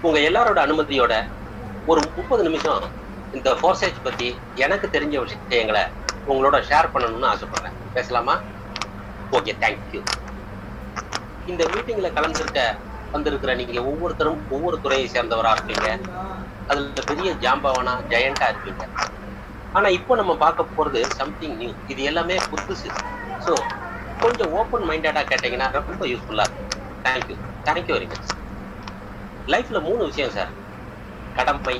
உங்க எல்லாரோட அனுமதியோட ஒரு 30 நிமிஷம் இந்த ஃபோர்சைட் பத்தி எனக்கு தெரிஞ்ச விஷயங்களை உங்களோட ஷேர் பண்ணணும்னு ஆசைப்படுறேன். பேசலாமா? Okay, thank you. இந்த மீட்டிங்ல வந்திருக்கிற நீங்க ஒவ்வொருத்தரும் ஒவ்வொரு துறையை சேர்ந்தவரா இருப்பீங்க. அதுல பெரிய ஜாம்பவானா ஜெயண்டா இருப்பீங்க. ஆனா இப்போ நம்ம பார்க்க போறது சம்திங் நியூ. இது எல்லாமே புதுசு. ஸோ கொஞ்சம் ஓப்பன் மைண்டடா கேட்டீங்கன்னா ரொம்ப யூஸ்ஃபுல்லா இருக்கும். Thank you, thank you very much. லைஃப்ல 3 விஷயம் சார்: கடமை,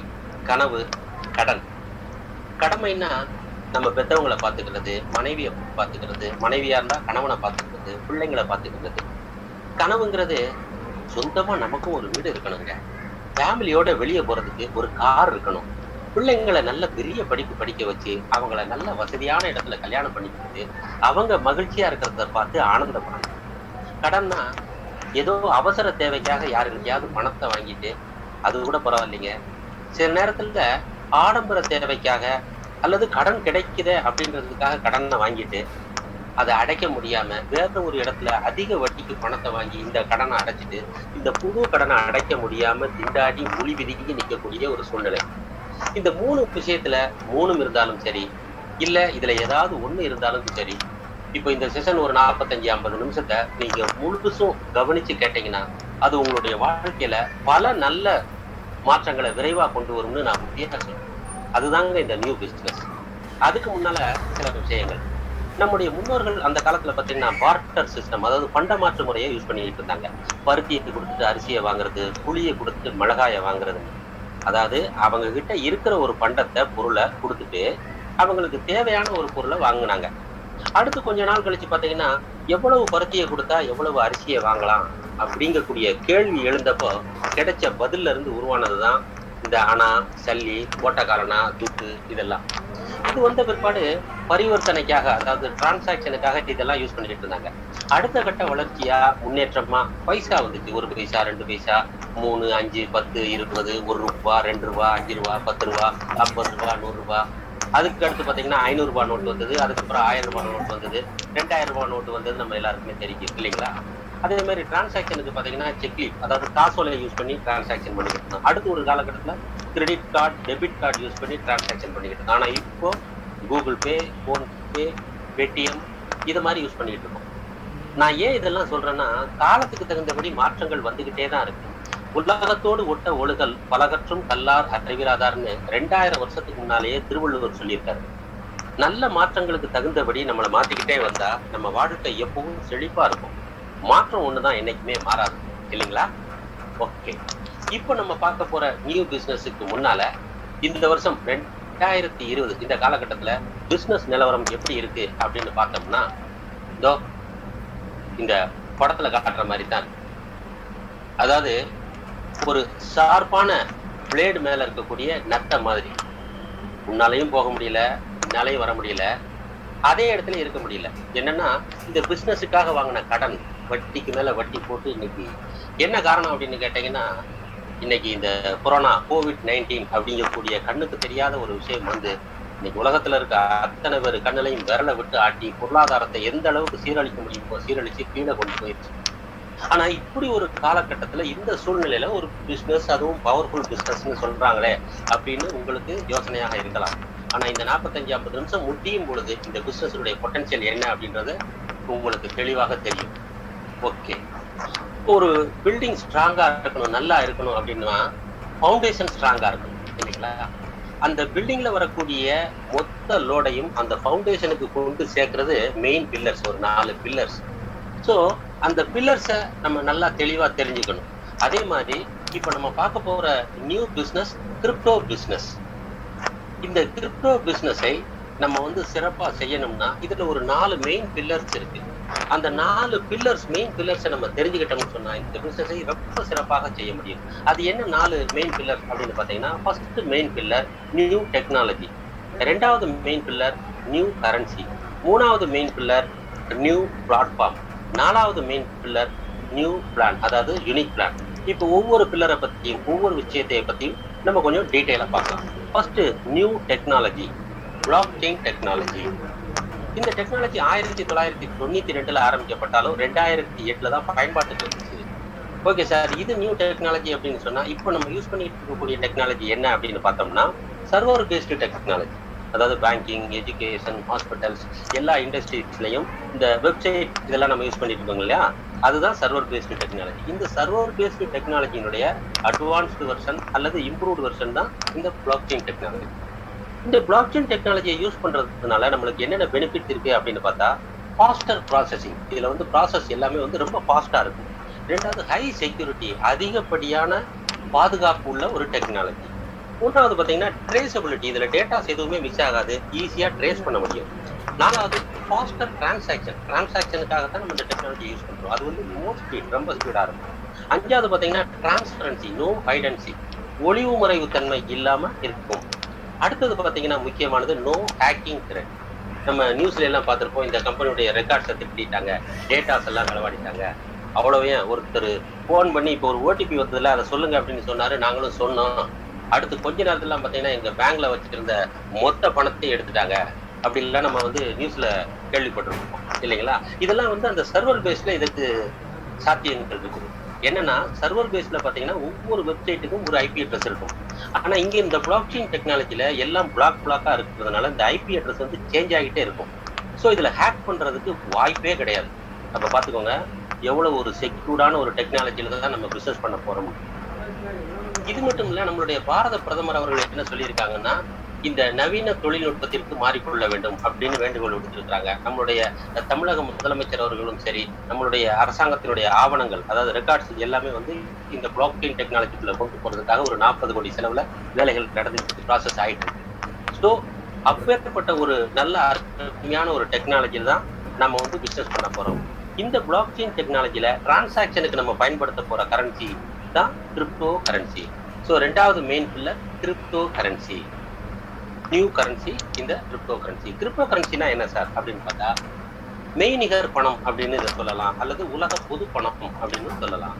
கனவு, கடன். கடமைன்னா நம்ம பெற்றவங்களை பார்த்துக்கிறது, மனைவியை பார்த்துக்கிறது, மனைவியா இருந்தா கணவனை பார்த்துக்கிறது, பிள்ளைங்களை பார்த்துக்கிறது. கனவுங்கிறது சொந்தமா நமக்கும் ஒரு வீடு இருக்கணுங்க, ஃபேமிலியோட வெளியே போறதுக்கு ஒரு கார் இருக்கணும், பிள்ளைங்களை நல்ல பெரிய படிப்பு படிக்க வச்சு அவங்கள நல்ல வசதியான இடத்துல கல்யாணம் பண்ணிக்கிட்டு அவங்க மகிழ்ச்சியா இருக்கிறத பார்த்து ஆனந்தப்படணும். கடன்னா ஏதோ அவசர தேவைக்காக யாருக்கையாவது பணத்தை வாங்கிட்டு அது கூட பரவாயில்லைங்க. சில நேரத்துல ஆடம்பர தேவைக்காக அல்லது கடன் கிடைக்குது அப்படின்றதுக்காக கடனை வாங்கிட்டு அதை அடைக்க முடியாம வேற ஒரு இடத்துல அதிக வட்டிக்கு பணத்தை வாங்கி இந்த கடனை அடைச்சிட்டு இந்த புது கடனை அடைக்க முடியாம திண்டாடி மொழி விதிக்கு நிற்கக்கூடிய ஒரு சூழ்நிலை. இந்த 3 விஷயத்துல 3 இருந்தாலும் சரி, இல்ல இதுல ஏதாவது ஒண்ணு இருந்தாலும் சரி, இப்போ இந்த செஷன் ஒரு 45-50 நிமிஷத்தை நீங்க முழுசும் கவனிச்சு கேட்டீங்கன்னா அது உங்களுடைய வாழ்க்கையில பல நல்ல மாற்றங்களை விரைவா கொண்டு வரும்னு நான் உறுதியா சொல்றேன். அதுதாங்க இந்த நியூ பிசினஸ். அதுக்கு முன்னால சில விஷயங்கள். நம்முடைய முன்னோர்கள் அந்த காலத்துல பாத்தீங்கன்னா பார்ட்டர் சிஸ்டம், அதாவது பண்ட மாற்று முறையை யூஸ் பண்ணிட்டு இருந்தாங்க. பருத்தியை கொடுத்துட்டு அரிசியை வாங்குறது, புளியை கொடுத்துட்டு மிளகாயை வாங்குறது. அதாவது அவங்க கிட்ட இருக்கிற ஒரு பண்டத்தை பொருளை கொடுத்துட்டு அவங்களுக்கு தேவையான ஒரு பொருளை வாங்கினாங்க. அடுத்து கொஞ்ச நாள் கழிச்சு பாத்தீங்கன்னா எவ்வளவு பருத்தியை கொடுத்தா எவ்வளவு அரிசியை வாங்கலாம் அப்படிங்கக்கூடிய கேள்வி எழுந்தப்போ கிடைச்ச பதில்ல இருந்து உருவானதுதான் இந்த அணா, சல்லி, ஓட்டக்காரனா, துட்டு இதெல்லாம். இது வந்த பிற்பாடு பரிவர்த்தனைக்காக, அதாவது டிரான்சாக்சனுக்காக இதெல்லாம் யூஸ் பண்ணிட்டு இருந்தாங்க. அடுத்த கட்ட வளர்ச்சியா முன்னேற்றமா பைசா வந்துச்சு. 1 பைசா, 2 பைசா, 3, 5, 10, 20, 1 ரூபா, 2 ரூபா, 5 ரூபா, 10 ரூபா, 50 ரூபா, 100 ரூபா. அதுக்கு அடுத்து பாத்தீங்கன்னா 500 ரூபாய் நோட்டு வந்தது. அதுக்கப்புறம் 1000 ரூபாய் நோட்டு வந்தது, 2000 ரூபாய் நோட்டு வந்தது. நம்ம எல்லாருக்குமே தெரியும் இல்லைங்களா? அதே மாதிரி டிரான்சாக்சனுக்கு பாத்தீங்கன்னா செக்லீஃப், அதாவது காசோலையை யூஸ் பண்ணி டிரான்சாக்சன் பண்ணிக்கிட்டு இருந்தோம். அடுத்து ஒரு காலகட்டத்துல credit card, debit card use பண்ணி டிரான்சாக்சன் பண்ணிக்கிட்டு இருக்கோம். ஆனா இப்போ கூகுள் பே, போன்பே, பேடிஎம் இது மாதிரி யூஸ் பண்ணிட்டு இருக்கோம். நான் ஏன் இதெல்லாம் சொல்றேன்னா, காலத்துக்கு தகுந்தபடி மாற்றங்கள் வந்துகிட்டே தான் இருக்கு. உலகத்தோடு ஒட்ட ஒழுகல் பலகற்றும் கல்லார் அறிவிராதார்னு 2000 வருஷத்துக்கு முன்னாலேயே திருவள்ளுவர் சொல்லியிருக்காரு. நல்ல மாற்றங்களுக்கு தகுந்தபடி நம்மளை மாத்திக்கிட்டே வந்தா நம்ம வாழ்க்கை எப்பவும் செழிப்பா இருக்கும். மாற்றம் ஒண்ணுதான் என்னைக்குமே மாறாது இல்லைங்களா? ஓகே, இப்போ நம்ம பார்க்க போற நியூ பிசினஸுக்கு முன்னால இந்த வருஷம் 2020 இந்த காலகட்டத்துல பிசினஸ் நிலவரம் எப்படி இருக்கு அப்படின்னு பார்த்தோம்னா, இதோ இந்த படத்துல காட்டுற மாதிரி தான். அதாவது ஒரு ஷார்ப்பான பிளேடு மேல இருக்கக்கூடிய நட்ட மாதிரி. முன்னாலையும் போக முடியல, பின்னாலையும் வர முடியல, அதே இடத்துல இருக்க முடியல. என்னன்னா இந்த பிசினஸுக்காக வாங்கின கடன் வட்டிக்கு மேல வட்டி போட்டு இன்னைக்கு என்ன காரணம் அப்படின்னு கேட்டீங்கன்னா, இன்னைக்கு இந்த கொரோனா COVID-19 அப்படிங்கக்கூடிய கண்ணுக்கு தெரியாத ஒரு விஷயம் வந்து இன்னைக்கு உலகத்துல இருக்க அத்தனை பேர் கண்ணிலையும் விரலை விட்டு ஆட்டி பொருளாதாரத்தை எந்த அளவுக்கு சீரழிக்க முடியுமோ சீரழிச்சு கீழே கொண்டு போயிடுச்சு. ஆனா இப்படி ஒரு காலகட்டத்துல இந்த சூழ்நிலையில ஒரு பிசினஸ், அதுவும் பவர்ஃபுல் பிசினஸ்ன்னு சொல்றாங்களே அப்படின்னு உங்களுக்கு யோசனையாக இருக்கலாம். ஆனா இந்த 45-50 நிமிஷம் முடியும் பொழுது இந்த பிசினஸுடைய பொட்டன்ஷியல் என்ன அப்படின்றது உங்களுக்கு தெளிவாக தெரியும். ஓகே, ஒரு பில்டிங் ஸ்ட்ராங்கா இருக்கணும், நல்லா இருக்கணும் அப்படின்னா ஃபவுண்டேஷன் ஸ்ட்ராங்கா இருக்கணும் இல்லைங்களா? அந்த பில்டிங்ல வரக்கூடிய மொத்த லோடையும் அந்த ஃபவுண்டேஷனுக்கு கொண்டு சேர்க்கறது மெயின் பில்லர்ஸ், ஒரு 4 பில்லர்ஸ். ஸோ அந்த பில்லர்ஸை நம்ம நல்லா தெளிவா தெரிஞ்சுக்கணும். அதே மாதிரி இப்ப நம்ம பார்க்க போற நியூ பிசினஸ் கிரிப்டோ பிசினஸ். இந்த கிரிப்டோ பிசினஸை நம்ம வந்து சிறப்பா செய்யணும்னா இதுல ஒரு 4 மெயின் பில்லர்ஸ் இருக்கு. அந்த 4 பில்லர்ஸ், மெயின் பில்லர்ஸை நம்ம தெரிஞ்சுக்கிட்டோம்னு சொன்னா இந்த பிசினஸை ரொம்ப சிறப்பாக செய்ய முடியும். அது என்ன 4 மெயின் பில்லர் அப்படின்னு பாத்தீங்கன்னா, first main pillar new technology, 2வது மெயின் பில்லர் நியூ கரன்சி, 3வது மெயின் பில்லர் நியூ பிளாட்ஃபார்ம், 4வது மெயின் பில்லர் நியூ பிளான், அதாவது யூனிக் பிளான். இப்போ ஒவ்வொரு பில்லரை பத்தியும் ஒவ்வொரு விஷயத்தை பத்தியும் நம்ம கொஞ்சம் டீட்டெயிலா பார்க்கலாம். First new technology, block chain technology. இந்த டெக்னாலஜி 1992 ஆரம்பிக்கப்பட்டாலும் 2008 தான் பயன்பாட்டுக்கு வந்துச்சு. ஓகே சார், இது நியூ டெக்னாலஜி அப்படின்னு சொன்னா இப்போ நம்ம யூஸ் பண்ணிட்டு இருக்கக்கூடிய டெக்னாலஜி என்ன அப்படின்னு பார்த்தோம்னா சர்வர் பேஸ்டு டெக்னாலஜி. அதாவது பேங்கிங், எஜுகேஷன், ஹாஸ்பிட்டல்ஸ் எல்லா இண்டஸ்ட்ரீஸ்லையும் இந்த வெப்சைட் இதெல்லாம் நம்ம யூஸ் பண்ணிட்டு இருக்கோம் இல்லையா, அதுதான் சர்வர் பேஸ்டு டெக்னாலஜி. இந்த சர்வர் பேஸ்டு டெக்னாலஜியினுடைய அட்வான்ஸ்டு வெர்ஷன் அல்லது இம்ப்ரூவ்டு வெர்ஷன் தான் இந்த பிளாக் செயின் டெக்னாலஜி. இந்த பிளாக் செயின் டெக்னாலஜியை யூஸ் பண்றதுனால நம்மளுக்கு என்னென்ன பெனிஃபிட் இருக்கு அப்படின்னு பார்த்தா, ஃபாஸ்டர் ப்ராசஸிங். இதுல வந்து ப்ராசஸ் எல்லாமே வந்து ரொம்ப ஃபாஸ்டா இருக்கும். ரெண்டாவது, ஹை செக்யூரிட்டி, அதிகப்படியான பாதுகாப்பு உள்ள ஒரு டெக்னாலஜி. மூன்றாவது பார்த்தீங்கன்னா ட்ரேசபிலிட்டி, இதுல டேட்டாஸ் எதுவுமே மிஸ் ஆகாது, ஈஸியா ட்ரேஸ் பண்ண முடியும். நாலாவது, ஃபாஸ்டர் டிரான்சாக்ஷனுக்காக தான் நம்ம இந்த டெக்னாலஜி யூஸ் பண்றோம். அது வந்து ரொம்ப ஸ்பீடா இருக்கும். அஞ்சாவது பார்த்தீங்கன்னா டிரான்ஸ்பரன்சி, நோ ஹைடன்சி, ஒளிவு மறைவு தன்மை இல்லாம இருக்கும். அடுத்தது பார்த்தீங்கன்னா முக்கியமானது நோ ஹேக்கிங் த்ரெட். நம்ம நியூஸ்ல எல்லாம் பார்த்திருப்போம், இந்த கம்பெனியுடைய ரெக்கார்ட்ஸை திருடிட்டாங்க, டேட்டாஸ் எல்லாம் களவாடிட்டாங்க. அவ்வளவே ஒருத்தர் போன் பண்ணி இப்போ ஒரு ஓடிபி வந்ததுல அதை சொல்லுங்க அப்படின்னு சொன்னாரு, நாங்களும் சொன்னோம். அடுத்து கொஞ்ச நேரத்துல பாத்தீங்கன்னா எங்க பேங்க்ல வச்சிருந்த மொத்த பணத்தையும் எடுத்துட்டாங்க அப்படின்லாம் நம்ம வந்து நியூஸ்ல கேள்விப்பட்டிருக்கோம் இல்லைங்களா. இதெல்லாம் வந்து அந்த சர்வர் பேஸ்ல இதுக்கு சாத்தியங்கள் இருக்குது. என்னன்னா சர்வர் பேஸ்ல பாத்தீங்கன்னா ஒவ்வொரு வெப்சைட்டுக்கும் ஒரு ஐபி அட்ரஸ் இருக்கும். ஆனா இங்க இந்த பிளாக் செயின் டெக்னாலஜில எல்லாம் பிளாக்கா இருக்கிறதுனால இந்த ஐபி அட்ரஸ் வந்து சேஞ்ச் ஆகிட்டே இருக்கும். ஸோ இதுல ஹேக் பண்றதுக்கு வாய்ப்பே கிடையாது. அப்ப பாத்துக்கோங்க எவ்வளவு ஒரு செக்யூர்டான ஒரு டெக்னாலஜில தான் நம்ம பிசினஸ் பண்ண போறோம். இது மட்டும் இல்ல, நம்மளுடைய பாரத பிரதமர் அவர்கள் என்ன சொல்லியிருக்காங்கன்னா, இந்த நவீன தொழில்நுட்பத்திற்கு மாறிக்கொள்ள வேண்டும் அப்படின்னு வேண்டுகோள் விடுத்திருக்கிறாங்க. நம்மளுடைய தமிழக முதலமைச்சர் அவர்களும் சரி, நம்மளுடைய அரசாங்கத்தினுடைய ஆவணங்கள், அதாவது ரெக்கார்ட்ஸ் எல்லாமே வந்து இந்த பிளாக் செயின் டெக்னாலஜிக்குள்ள கொண்டு போறதுக்காக ஒரு 40 கோடி செலவுல வேலைகள் நடந்துட்டு ப்ராசஸ் ஆயிட்டு இருக்கு. ஸோ அப்பேற்பட்ட ஒரு நல்ல அருமையான ஒரு டெக்னாலஜியில் தான் நம்ம வந்து பிசினஸ் பண்ண போறோம். இந்த பிளாக் செயின் டெக்னாலஜில டிரான்சாக்ஷனுக்கு நம்ம பயன்படுத்த போற கரன்சி தான் கிரிப்டோ கரன்சி. ஸோ ரெண்டாவது main pillar crypto currency, new currency இந்த கிரிப்டோ கரன்சி. கிரிப்டோ கரன்சினா என்ன சார் அப்படின்னு பார்த்தா, மெய்நிகர் பணம் அப்படின்னு இதை சொல்லலாம், அல்லது உலக பொது பணம் அப்படின்னு சொல்லலாம்.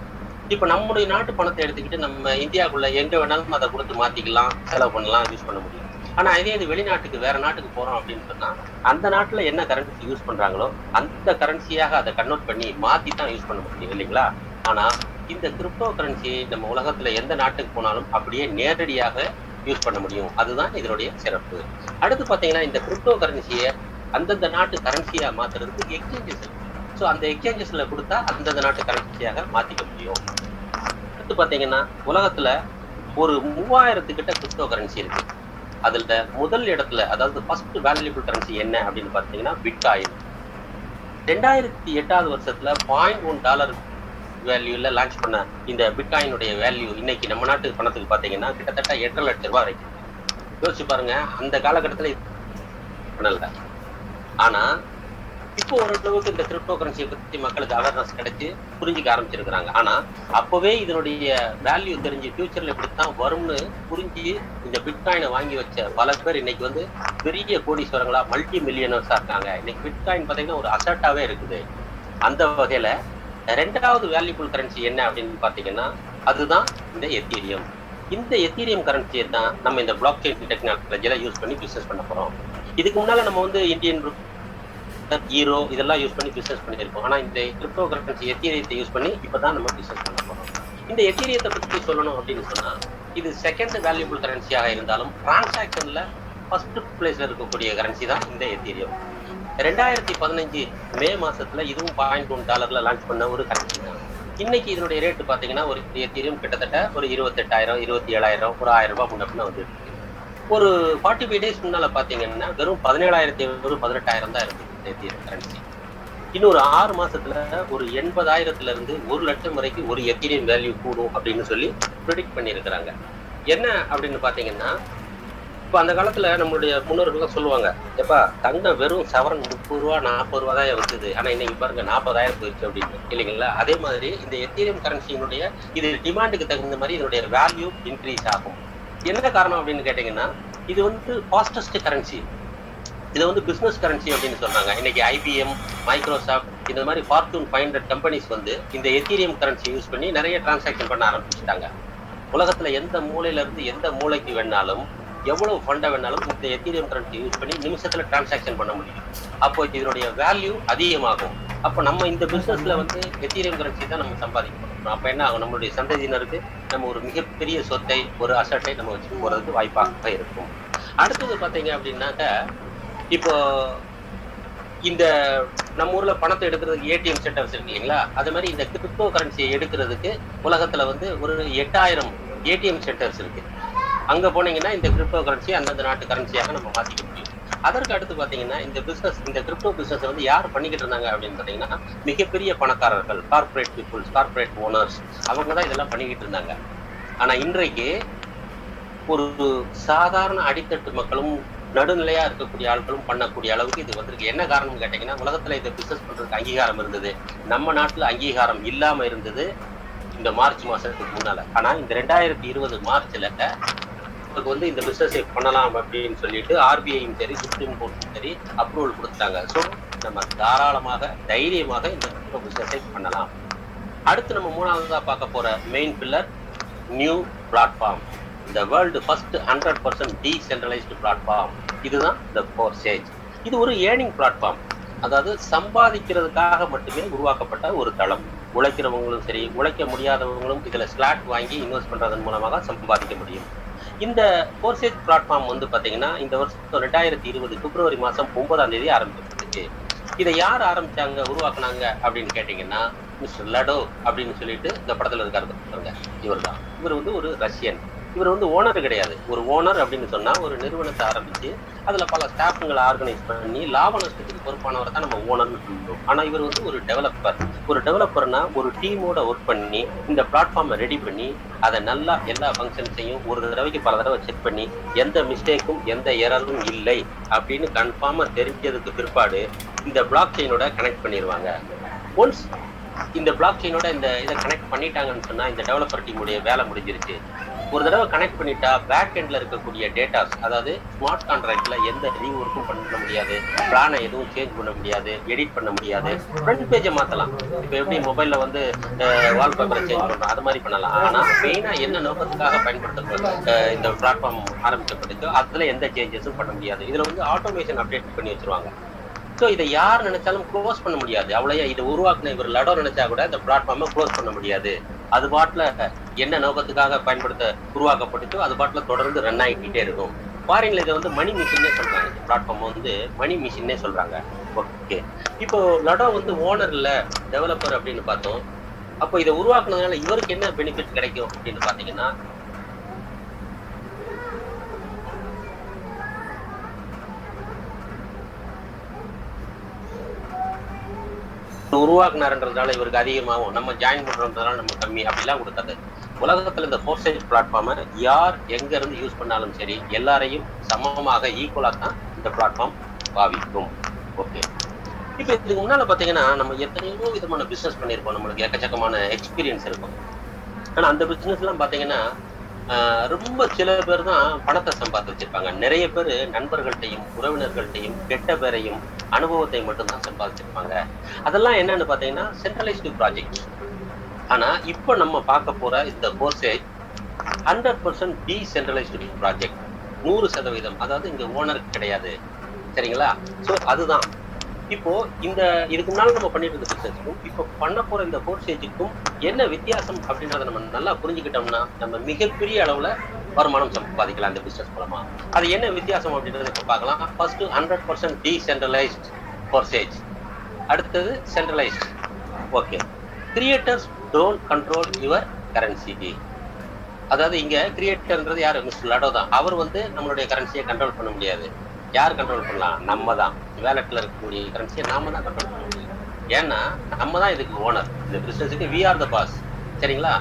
இப்ப நம்முடைய நாட்டு பணத்தை எடுத்துக்கிட்டு நம்ம இந்தியாவுக்குள்ள எங்க வேணாலும் அதை கொடுத்து மாத்திக்கலாம், செலவு பண்ணலாம், யூஸ் பண்ண முடியும். ஆனா இதே இது வெளிநாட்டுக்கு வேற நாட்டுக்கு போறோம் அப்படின்னு சொன்னா அந்த நாட்டுல என்ன கரன்சி யூஸ் பண்றாங்களோ அந்த கரன்சியாக அதை கன்வெர்ட் பண்ணி மாத்தி தான் யூஸ் பண்ண முடியும் இல்லைங்களா. ஆனா இந்த கிரிப்டோ கரன்சியை நம்ம உலகத்துல எந்த நாட்டுக்கு போனாலும் அப்படியே நேரடியாக யூஸ் பண்ண முடியும். அதுதான் இதனுடைய சிறப்பு. அடுத்து பாத்தீங்கன்னா இந்த கிரிப்டோ கரன்சியை அந்தந்த நாட்டு கரன்சியா மாத்துறதுக்கு எக்ஸ்சேஞ்சஸ் இருக்கு. ஸோ அந்த எக்ஸ்சேஞ்சஸ்ல கொடுத்தா அந்தந்த நாட்டு கரன்சியாக மாத்திக்க முடியும். அடுத்து பாத்தீங்கன்னா உலகத்துல ஒரு 3000 கிட்ட கிரிப்டோ கரன்சி இருக்கு. அதுல முதல் இடத்துல, அதாவது ஃபர்ஸ்ட் வேல்யூபிள் கரன்சி என்ன அப்படின்னு பாத்தீங்கன்னா பிட்காயின். 2008 வருஷத்துல $0.1 வேல்யூல லான்ச் பண்ண இந்த பிட்காயினுடைய வேல்யூ இன்னைக்கு நம்ம நாட்டு பணத்துக்கு பாத்தீங்கன்னா கிட்டத்தட்ட 8 லட்சம் ரூபாய் வரைக்கும். யோசிச்சு பாருங்க, அந்த காலகட்டத்துல பண்ணல. ஆனா இப்போ ஓரளவுக்கு இந்த கிரிப்டோ கரன்சியை பத்தி மக்களுக்கு அவேர்னஸ் கிடைச்சு புரிஞ்சுக்க ஆரம்பிச்சிருக்கிறாங்க. ஆனா அப்பவே இதனுடைய வேல்யூ தெரிஞ்சு ஃபியூச்சர்ல இப்படித்தான் வரும்னு புரிஞ்சு இந்த பிட்காயினை வாங்கி வச்ச பல பேர் இன்னைக்கு வந்து பெரிய கோடீஸ்வரங்களா, மல்டி மில்லியனர்ஸா இருக்காங்க. இன்னைக்கு பிட்காயின் பாத்தீங்கன்னா ஒரு அசட்டாவே இருக்குது. அந்த வகையில ரெண்டாவது வேல்யூபிள் கரன்சி என்ன அப்படின்னு பாத்தீங்கன்னா அதுதான் இந்த எத்தீரியம். இந்த எத்தீரியம் கரன்சியை தான் நம்ம இந்த பிளாக் செயின் டெக்னாலஜியில யூஸ் பண்ணி பிசினஸ் பண்ண போறோம். இதுக்கு முன்னால நம்ம வந்து இந்தியன் ஹீரோ இதெல்லாம் யூஸ் பண்ணி பிசினஸ் பண்ணியிருக்கோம். ஆனா இந்த கிரிப்டோ கரன்சி எத்தீரியத்தை யூஸ் பண்ணி இப்பதான் நம்ம பிசினஸ் பண்ண போறோம். இந்த எத்தீரியத்தை பத்தி சொல்லணும் அப்படின்னு சொன்னா, இது செகண்ட் வேல்யூபிள் கரன்சியாக இருந்தாலும் டிரான்சாக்ஷன்ல ஃபர்ஸ்ட் பிளேஸ்ல இருக்கக்கூடிய கரன்சி தான் இந்த எத்தீரியம். 2015 மே மாசத்துல இதுவும் $0.1 லான்ச் பண்ண ஒரு கரன்சி தான். இன்னைக்கு இதனுடைய ரேட்டு பாத்தீங்கன்னா ஒரு எத்தீரியம் கிட்டத்தட்ட ஒரு 28,000, 27,000, ஒரு 1000 ரூபாய் முன்ன பின்ன வந்து ஒரு 45 டேஸ் முன்னால பாத்தீங்கன்னா வெறும் 17,500, 18,000 தான் இருக்கு எத்தீரியம் கரன்சி. இன்னொரு 6 மாசத்துல ஒரு 80,000 இருந்து 1 லட்சம் வரைக்கும் ஒரு எத்தீரியம் வேல்யூ கூடும் அப்படின்னு சொல்லி ப்ரெடிக்ட் பண்ணியிருக்கிறாங்க. என்ன அப்படின்னு பாத்தீங்கன்னா, இப்ப அந்த காலத்துல நம்மளுடைய முன்னோர்கள் சொல்லுவாங்க, எப்பா தங்கம் வெறும் சவரன் 30 ரூபா 40 ரூபா தான் வச்சுது, ஆனா இன்னைக்கு பாருங்க 40,000 போயிடுச்சு அப்படின்னு இல்லைங்களா. அதே மாதிரி இந்த எத்தீரியம் கரன்சியினுடைய இது டிமாண்டுக்கு தகுந்த மாதிரி இதனுடைய வேல்யூ இன்க்ரீஸ் ஆகும். என்ன காரணம் அப்படின்னு கேட்டீங்கன்னா, இது வந்து ஃபாஸ்டஸ்ட் கரன்சி, இதை வந்து பிசினஸ் கரன்சி அப்படின்னு சொல்றாங்க. இன்னைக்கு IBM, மைக்ரோசாஃப்ட் இந்த மாதிரி ஃபார்ச்சூன் 500 கம்பெனிஸ் வந்து இந்த எத்தீரியம் கரன்சி யூஸ் பண்ணி நிறைய டிரான்சாக்ஷன் பண்ண ஆரம்பிச்சுட்டாங்க. உலகத்துல எந்த மூலையில இருந்து எந்த மூளைக்கு வேணாலும் எவ்வளவு ஃபண்டை வேணாலும் இந்த எத்தீரியம் கரன்சி யூஸ் பண்ணி நிமிஷத்துல டிரான்சாக்ஷன் பண்ண முடியும். அப்போ இதனுடைய வேல்யூ அதிகமாகும். அப்போ நம்ம இந்த பிசினஸ்ல வந்து எத்தீரியம் கரன்சி தான் நம்ம சம்பாதிக்கணும். கொடுக்கணும். அப்ப என்ன ஆகும், நம்மளுடைய சந்ததியினருக்கு நம்ம ஒரு மிகப்பெரிய சொத்தை, ஒரு அசட்டை நம்ம வச்சு போறதுக்கு வாய்ப்பாக இருக்கும். அடுத்தது பாத்தீங்க அப்படின்னாக்க, இப்போ இந்த நம்ம ஊர்ல பணத்தை எடுக்கிறதுக்கு ஏடிஎம் சென்டர்ஸ் இருக்கு இல்லைங்களா, அது மாதிரி இந்த கிரிப்டோ கரன்சியை எடுக்கிறதுக்கு உலகத்துல வந்து ஒரு 8000 ஏடிஎம் சென்டர்ஸ் இருக்கு. அங்க போனீங்கன்னா இந்த கிரிப்டோ கரன்சி அந்தந்த நாட்டு கரன்சியாக நம்ம மாத்திக்க முடியும். அதற்கு அடுத்து பாத்தீங்கன்னா இந்த கிரிப்டோ பிசினஸ் வந்து யார் பண்ணிக்கிட்டு இருந்தாங்க அப்படின்னு பாத்தீங்கன்னா, மிகப்பெரிய பணக்காரர்கள், கார்பரேட் பீப்புள்ஸ், கார்பரேட் ஓனர்ஸ், அவங்க தான் இதெல்லாம் பண்ணிக்கிட்டு இருந்தாங்க. ஆனா இன்றைக்கு ஒரு சாதாரண அடித்தட்டு மக்களும் நடுநிலையா இருக்கக்கூடிய ஆட்களும் பண்ணக்கூடிய அளவுக்கு இது வந்திருக்கு. என்ன காரணம் கேட்டீங்கன்னா, உலகத்துல இதை பிசினஸ் பண்றதுக்கு அங்கீகாரம் இருந்தது, நம்ம நாட்டுல அங்கீகாரம் இல்லாம இருந்தது இந்த மார்ச் மாசத்துக்கு முன்னால. ஆனா இந்த 2020 மார்ச்ல வந்து இந்த பிசினஸ் பண்ணலாம் அப்படின்னு சொல்லிட்டு ஆர்பிஐயும் சரி, சுப்ரீம் கோர்ட்டும் சரி அப்ரூவல் கொடுத்தாங்க. ஸோ நம்ம தாராளமாக தைரியமாக இந்த பிசினஸை பண்ணலாம். அடுத்து நம்ம மூணாவதா பார்க்க போற மெயின் பில்லர், நியூ பிளாட்ஃபார்ம், இந்த வேர்ல்டு ஃபர்ஸ்ட் 100% டீசென்ட்ரலைஸ்டு பிளாட்ஃபார்ம். இதுதான் இந்த ஃபோர்சேஜ். இது ஒரு ஏர்னிங் பிளாட்ஃபார்ம், அதாவது சம்பாதிக்கிறதுக்காக மட்டுமே உருவாக்கப்பட்ட ஒரு தளம். உழைக்கிறவங்களும் சரி, உழைக்க முடியாதவங்களும் இதுல ஸ்லாட் வாங்கி இன்வெஸ்ட் பண்றதன் மூலமாக சம்பாதிக்க முடியும். இந்த ஃபோர்சேஜ் பிளாட்ஃபார்ம் வந்து பாத்தீங்கன்னா இந்த வருஷம் 2020 பிப்ரவரி மாசம் 9ஆம் தேதி ஆரம்பிச்சிருச்சு. இதை யார் ஆரம்பிச்சாங்க, உருவாக்குனாங்க அப்படின்னு கேட்டீங்கன்னா, மிஸ்டர் லடோ அப்படின்னு சொல்லிட்டு இந்த படத்துல இருக்காரு, இவர் தான். இவர் வந்து ஒரு ரஷ்யன். இவர் வந்து ஓனர் கிடையாது. ஒரு ஓனர் அப்படின்னு சொன்னா ஒரு நிறுவனத்தை ஆரம்பிச்சு அதுல பல ஸ்டாஃப்களை ஆர்கனைஸ் பண்ணி லாப நஷ்டத்துக்கு பொறுப்பானவரை தான் நம்ம ஓனர்னு சொல்லுவோம். ஆனா இவர் வந்து ஒரு டெவலப்பர். ஒரு டெவலப்பர்னா ஒரு டீமோட ஒர்க் பண்ணி இந்த பிளாட்ஃபார்மை ரெடி பண்ணி அதை நல்லா எல்லா ஃபங்க்ஷன்ஸையும் ஒரு தடவைக்கு பல தடவை செக் பண்ணி எந்த மிஸ்டேக்கும் எந்த எரரும் இல்லை அப்படின்னு கன்ஃபார்மா தெரிஞ்சதுக்கு பிற்பாடு இந்த பிளாக் செயினோட கனெக்ட் பண்ணிடுவாங்க. ஒன்ஸ் இந்த பிளாக் செயினோட இந்த இதை கனெக்ட் பண்ணிட்டாங்கன்னு சொன்னா இந்த டெவலப்பர் டீமுடைய வேலை முடிஞ்சிருச்சு. ஒரு தடவை கனெக்ட் பண்ணிட்டா பேக் எண்ட்ல இருக்கக்கூடிய டேட்டாஸ், அதாவது ஸ்மார்ட் கான்ட்ராக்ட்ல எந்த ரீஒர்க்கும் பண்ண முடியாது, பிளானை எதுவும் சேஞ்ச் பண்ண முடியாது, எடிட் பண்ண முடியாது, ஃப்ரண்ட் பேஜை மாத்தலாம். இப்போ எப்படி மொபைல்ல வந்து வால்பேப்பரை சேஞ்ச் பண்றோம் அது மாதிரி பண்ணலாம். ஆனா மெயினா என்ன நோக்கத்துக்காக பயன்படுத்த இந்த பிளாட்ஃபார்ம் ஆரம்பிக்கப்பட்டுச்சோ அதுல எந்த சேஞ்சஸும் பண்ண முடியாது. இதுல வந்து ஆட்டோமேஷன் அப்டேட் பண்ணி வச்சிருவாங்க. ஸோ இதை யார் நினைச்சாலும் க்ளோஸ் பண்ண முடியாது. அவ்வளோ இதை உருவாக்குன இவர் லடோ நினைச்சா கூட இந்த பிளாட்ஃபார்மை க்ளோஸ் பண்ண முடியாது. அது பாட்டுல என்ன நோக்கத்துக்காக உருவாக்கப்பட்டுச்சோ அது பாட்டுல தொடர்ந்து ரன் ஆகிக்கிட்டே இருக்கும். ஃபாரின்ல இதை வந்து மணி மிஷின்னே சொல்றாங்க. பிளாட்ஃபார்ம் வந்து மணி மிஷின்னே சொல்றாங்க. ஓகே, இப்போ லடோ வந்து ஓனர் இல்ல டெவலப்பர் அப்படின்னு பார்த்தோம். அப்போ இதை உருவாக்குனதுனால இவருக்கு என்ன பெனிஃபிட் கிடைக்கும் அப்படின்னு பாத்தீங்கன்னா, உருவாக்குனாருன்றதுனால இவருக்கு அதிகமாகும், நம்ம ஜாயின் பண்றதுனால நம்ம கம்மி அப்படிலாம் கொடுக்காது. உலகத்துல இந்த ஃபோர்சேஜ் பிளாட்ஃபார்மை யார் எங்க இருந்து யூஸ் பண்ணாலும் சரி எல்லாரையும் சமமாக ஈக்குவலா தான் இந்த பிளாட்ஃபார்ம் பாவிக்கும். ஓகே, இப்ப இதுக்கு முன்னால பாத்தீங்கன்னா நம்ம எத்தனையோ விதமான பிசினஸ் பண்ணிருப்போம், நம்மளுக்கு எக்கச்சக்கமான எக்ஸ்பீரியன்ஸ் இருக்கும். ஆனா அந்த பிசினஸ் எல்லாம் பாத்தீங்கன்னா ரொம்ப சில பேர் தான் பணத்தை சம்பாதிச்சு வச்சிருப்பாங்க. நிறைய பேர் நண்பர்கள்ட்டையும் உறவினர்கள்ட்டையும் கெட்ட பேரையும் அனுபவத்தை மட்டும்தான் சம்பாதிச்சிருப்பாங்க. அதெல்லாம் என்னன்னு பாத்தீங்கன்னா சென்ட்ரலைஸ்டு ப்ராஜெக்ட். ஆனா இப்ப நம்ம பார்க்க போற இந்த ஃபோர்சேஜ் 100% டீசென்ட்ரலைஸ்டு ப்ராஜெக்ட். 100%, அதாவது இங்க ஓனர் கிடையாது. சரிங்களா? சோ அதுதான் இப்போ இதுக்கு முன்னால நம்ம பண்ணிட்டு இருந்த பிசினஸ்க்கும் இப்ப பண்ண போற இந்த ஃபோர்சேஜுக்கும் என்ன வித்தியாசம் அப்படின்றத நம்ம நல்லா புரிஞ்சுக்கிட்டோம்னா நம்ம மிகப்பெரிய அளவுல வருமானம் சம்பாதிக்கலாம் இந்த பிசினஸ் மூலமா. அது என்ன வித்தியாசம் அப்படின்றத இப்ப பார்க்கலாம். ஃபர்ஸ்ட் 100% டீசென்ட்ரலைஸ்ட் ஃபோர்சேஜ், அடுத்தது centralised. Okay, creators don't control your currency. அதாவது இங்க கிரியேட்டர்ன்றது யாரு? மிஸ்டர் லடோ தான். அவர் வந்து நம்மளுடைய கரன்சியை கண்ட்ரோல் பண்ண முடியாது. யார் கண்ட்ரோல் பண்ணலாம்? நம்ம தான். வேலட்ல இருக்கக்கூடிய கரன்சியை நாம தான் கண்ட்ரோல் பண்ண முடியும். ஏன்னா நம்ம தான் இதுக்கு ஓனர். இந்த பிசினஸுக்கு வி ஆர் த பாஸ். சரிங்களா?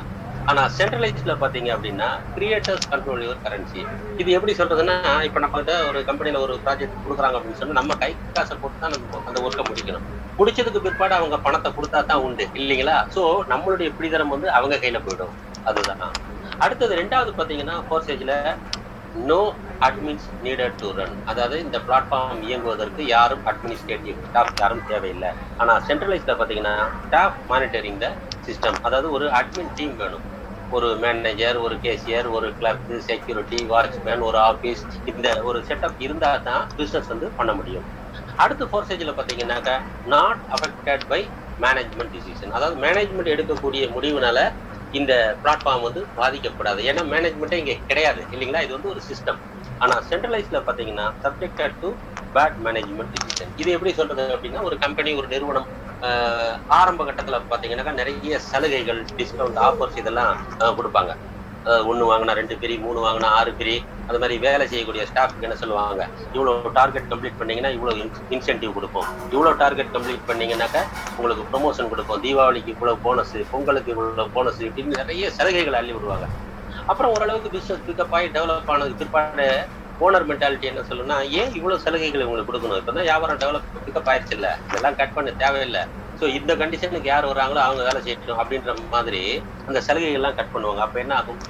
ஆனா சென்ட்ரலைஸ்ட்ல பாத்தீங்க அப்படின்னா கிரியேட்டர்ஸ் கண்ட்ரோல் யுவர் கரன்சி. இது எப்படி சொல்றதுன்னா, இப்ப நம்ம கிட்ட ஒரு கம்பெனில ஒரு ப்ராஜெக்ட் கொடுக்குறாங்க அப்படின்னு சொன்னா நம்ம கை காசை போட்டு தான் நம்ம அந்த ஒர்க்கை முடிக்கணும். முடிச்சதுக்கு பிற்பாடு அவங்க பணத்தை கொடுத்தா தான் உண்டு இல்லைங்களா? சோ நம்மளுடைய பிடிதரம் வந்து அவங்க கையில போயிடும். அதுதான். அடுத்தது ரெண்டாவது பாத்தீங்கன்னா ஃபோர்சேஜ்ல no admins needed to run. அதாவது இந்த பிளாட்ஃபார்ம் இயங்குவதற்கு யாரும் அட்மினிஸ்ட்ரேட்டிவ் ஸ்டாஃப் யாரும் தேவையில்லை. ஆனா சென்ட்ரலைஸ்ல பாத்தீங்கன்னா ஸ்டாஃப் மானிட்டரிங் த சிஸ்டம். அதாவது ஒரு அட்மின் டீம் வேணும். ஒரு மேனேஜர், ஒரு கேஷியர், ஒரு கிளர்க், செக்யூரிட்டி, வாட்ச்மேன், ஒரு ஆபீஸ், இந்த ஒரு செட்டப் இருந்தா தான் பிசினஸ் வந்து பண்ண முடியும். அடுத்து ஃபோர்சேஜ்ல பாத்தீங்கன்னாக்கா not affected by management decision. அதாவது மேனேஜ்மெண்ட் எடுக்கக்கூடிய முடிவுனால இந்த பிளாட்ஃபார்ம் வந்து பாதிக்கப்படாது. ஏன்னா மேனேஜ்மெண்ட்டே இங்க கிடையாது இல்லைங்களா? இது வந்து ஒரு சிஸ்டம். ஆனா சென்ட்ரலைஸ்ல பாத்தீங்கன்னா subjected to bad management decision. இது எப்படி சொல்றது அப்படின்னா, ஒரு கம்பெனி, ஒரு நிறுவனம் ஆரம்ப கட்டத்துல பாத்தீங்கன்னாக்கா நிறைய சலுகைகள், டிஸ்கவுண்ட், ஆஃபர்ஸ் இதெல்லாம் கொடுப்பாங்க. ஒன்று வாங்கினா 2 ஃப்ரீ, 3 வாங்கினா 6 ஃப்ரீ. அது மாதிரி வேலை செய்யக்கூடிய ஸ்டாஃப்க்கு என்ன சொல்லுவாங்க, இவ்வளோ டார்கெட் கம்ப்ளீட் பண்ணீங்கன்னா இவ்வளோ இன்சென்டிவ் கொடுப்போம், இவ்வளோ டார்கெட் கம்ப்ளீட் பண்ணீங்கன்னாக்கா உங்களுக்கு ப்ரொமோஷன் கொடுப்போம், தீபாவளிக்கு இவ்வளோ போனஸ், பொங்கலுக்கு இவ்வளோ போனஸ், இப்படின்னு நிறைய சலுகைகள் அள்ளி விடுவாங்க. அப்புறம் ஓரளவுக்கு பிசினஸ் பிக்கப் ஆகி டெவலப் ஆனதுக்கு பிற்பாடு ஓனர் மென்டாலிட்டி என்ன சொல்லுன்னா, ஏன் இவ்வளவு சலுகைகள் உங்களுக்கு கொடுக்கணும், இப்பதான் வியாபாரம் டெவலப் பிக்கப் ஆயிடுச்சு இல்ல, இதெல்லாம் கட் பண்ண தேவையில்லை, ஸோ இந்த கண்டிஷனுக்கு யார் வர்றாங்களோ அவங்க வேலை செய்யணும் அப்படின்ற மாதிரி அந்த சலுகைகள்லாம் கட் பண்ணுவாங்க. அப்ப என்ன ஆகும்,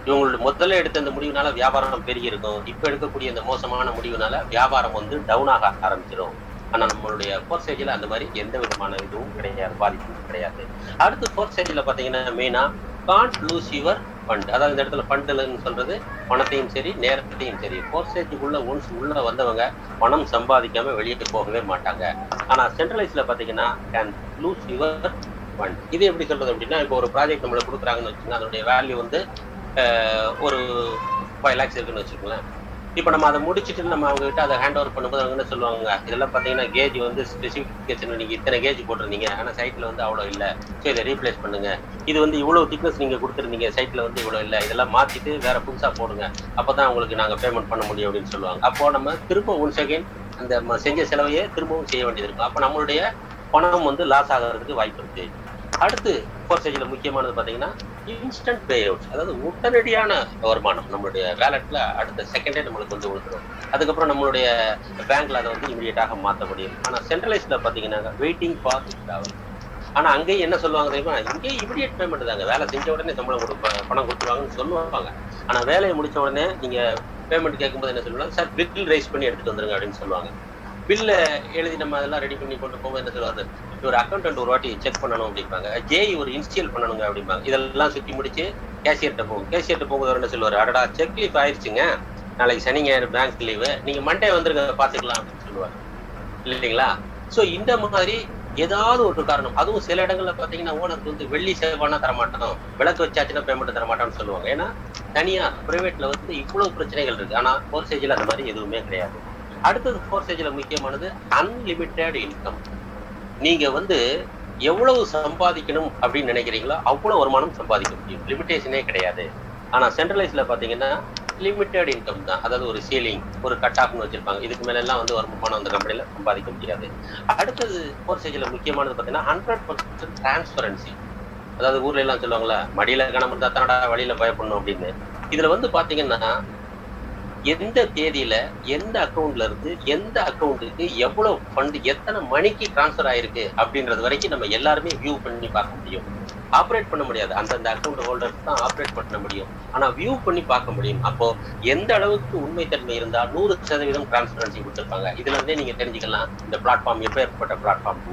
இவங்களோட முதல்ல எடுத்த அந்த முடிவுனால வியாபாரம் பெருகி இருக்கும், இப்ப எடுக்கக்கூடிய இந்த மோசமான முடிவுனால வியாபாரம் வந்து டவுன் ஆக ஆரம்பிச்சிடும். ஆனா நம்மளுடைய ஃபோர்த் ஸ்டேஜ்ல அந்த மாதிரி எந்த விதமான இதுவும் கிடையாது, பாதிப்பும் கிடையாது. அடுத்து ஃபோர்த் ஸ்டேஜ்ல பாத்தீங்கன்னா மெயினா கான்ட் லூஸ் யுவர் ஃபண்ட். அதாவது இந்த இடத்துல ஃபண்ட்லன்னு சொல்றது பணத்தையும் சரி நேரத்தையும் சரி. ஃபோர்த் ஸ்டேஜுக்குள்ள ஒன்ஸ் உள்ள வந்தவங்க பணம் சம்பாதிக்காம வெளியே போகவே மாட்டாங்க. ஆனா சென்ட்ரலைஸ்ல பாத்தீங்கன்னா கேன் லூஸ் யுவர் ஃபண்ட். இது எப்படி சொல்றது அப்படின்னா, இப்போ ஒரு ப்ராஜெக்ட் நம்மளுக்கு கொடுக்குறாங்கன்னு வச்சுக்கோங்க, அதனுடைய வேல்யூ வந்து ஒரு 5 lakhs இருக்குன்னு வச்சுக்கோங்களேன். இப்போ நம்ம அதை முடிச்சுட்டு நம்ம அவங்க கிட்ட அதை ஹேண்ட் ஓவர் பண்ணும்போது அவங்க என்ன சொல்லுவாங்க, இதெல்லாம் பார்த்தீங்கன்னா கேஜ் வந்து ஸ்பெசிஃபிகேஷன் நீங்கள் இத்தனை கேஜ் போட்டிருந்தீங்க, ஆனால் சைட்டில் வந்து அவ்வளோ இல்லை, ஸோ இதை ரீப்ளேஸ் பண்ணுங்க, இது வந்து இவ்வளோ திக்னஸ் நீங்கள் கொடுத்துருந்தீங்க, சைட்டில் வந்து இவ்வளோ இல்லை, இதெல்லாம் மாற்றிட்டு வேற புதுசாக போடுங்க, அப்போ தான் உங்களுக்கு நாங்கள் பேமெண்ட் பண்ண முடியும் அப்படின்னு சொல்லுவாங்க. அப்போ நம்ம திரும்ப ஒன்ஸ் அகைன் அந்த செஞ்ச செலவையே திரும்பவும் செய்ய வேண்டியது இருக்கும். அப்போ நம்மளுடைய பணம் வந்து லாஸ் ஆகிறதுக்கு வாய்ப்பு இருக்கு. அடுத்து ஃபோர்த் ஸ்டேஜ்ல முக்கியமானது பாத்தீங்கன்னா இன்ஸ்டன்ட் பே அவுட். அதாவது உடனடியான வருமானம் நம்மளுடைய வேலட்ல அடுத்த செகண்டே நம்மளுக்கு வந்து விழுந்துடும். அதுக்கப்புறம் நம்மளுடைய பேங்க்ல அதை வந்து இமீடியட்டாக மாற்ற முடியும். ஆனா சென்ட்ரலைஸ்ல பாத்தீங்கன்னா வெயிட்டிங் ஃபார் டிராவல். ஆனா அங்கேயும் என்ன சொல்லுவாங்க தெரியுமா, இங்கேயும் இமீடியட் பேமெண்ட் தாங்க, வேலை செஞ்ச உடனே சம்பளம் பணம் கொடுத்துருவாங்கன்னு சொல்லுவாங்க. ஆனா வேலையை முடிச்ச உடனே நீங்க பேமெண்ட் கேட்கும்போது என்ன சொல்லுவாங்க, சார் பில் ரைஸ் பண்ணி எடுத்துட்டு வந்துருங்க அப்படின்னு சொல்லுவாங்க. பில்ல எழுதி நம்ம அதெல்லாம் ரெடி பண்ணி கொண்டு போகும்போது என்ன சொல்லுவாங்க, ஒரு அக்கௌண்டன்ட் ஒரு வாட்டி செக் பண்ணணும் அப்படிம்பாங்க, ஜேஇ ஒரு இன்ஸ்டியல் பண்ணணுங்க அப்படிம்பாங்க. இதெல்லாம் சுற்றி முடிச்சு கேஷியர்கிட்ட போகும். கேஷியர்கிட்ட போகும்போது என்ன சொல்லுவாரு, அடடா செக் லீஃப் ஆயிடுச்சுங்க, நாளைக்கு சனி ஞாயிறு பேங்க் லீவு, நீங்க மண்டே வந்துருங்க பாத்துக்கலாம் அப்படின்னு சொல்லுவாரு இல்லைங்களா? ஸோ இந்த மாதிரி ஏதாவது ஒரு காரணம், அதுவும் சில இடங்கள்ல பாத்தீங்கன்னா ஓனருக்கு வந்து வெள்ளி சேவானா தரமாட்டோம், விளக்கு வச்சாச்சுன்னா பேமெண்ட் தரமாட்டோம்னு சொல்லுவாங்க. ஏன்னா தனியா பிரைவேட்ல வந்து இவ்வளவு பிரச்சனைகள் இருக்கு. ஆனா ஃபோர்த் ஸ்டேஜ்ல அந்த மாதிரி எதுவுமே கிடையாது. அடுத்தது ஃபோர்த் ஸ்டேஜ்ல முக்கியமானது அன்லிமிட்டெட் இன்கம். நீங்க வந்து எவ்வளவு சம்பாதிக்கணும் அப்படின்னு நினைக்கிறீங்களோ அவ்வளவு வருமானம் சம்பாதிக்க முடியும், லிமிடேஷனே கிடையாது. ஆனா சென்ட்ரலைஸ்ல பாத்தீங்கன்னா லிமிட்டெட் இன்கம் தான், அதாவது ஒரு சீலிங், ஒரு கட் ஆஃப்னு வச்சிருப்பாங்க, இதுக்கு மேல எல்லாம் வந்து வருமானம் அந்த கம்பெனில சம்பாதிக்க முடியாது. அடுத்தது ஃபோர்த் ஸ்டேஜ்ல முக்கியமானது பாத்தீங்கன்னா 100% டிரான்ஸ்பரன்சி. அதாவது ஊர்ல எல்லாம் சொல்லுவாங்களா, மடியில கணம் இருந்தா தானடா வழியில பயப்படணும் அப்படின்னு. இதுல வந்து பாத்தீங்கன்னா எந்த தேதியில எந்த அக்கௌண்ட்ல இருந்து எந்த அக்கௌண்ட்டுக்கு எவ்வளவு ஃபண்ட் எத்தனை மணிக்கு டிரான்ஸ்பர் ஆயிருக்கு அப்படின்றது வரைக்கும் நம்ம எல்லாருமே வியூ பண்ணி பார்க்க முடியும். ஆப்ரேட் பண்ண முடியாது, அந்தந்த அக்கௌண்ட் ஹோல்டர்ஸ் தான் ஆப்ரேட் பண்ண முடியும், ஆனா வியூ பண்ணி பார்க்க முடியும். அப்போ எந்த அளவுக்கு உண்மைத்தன்மை இருந்தா 100% டிரான்ஸ்பரன்சி கொடுத்துருப்பாங்க. இதுல இருந்தே நீங்க தெரிஞ்சுக்கலாம் இந்த பிளாட்ஃபார்ம் எப்ப ஏற்பட்ட பிளாட்ஃபார்ம்.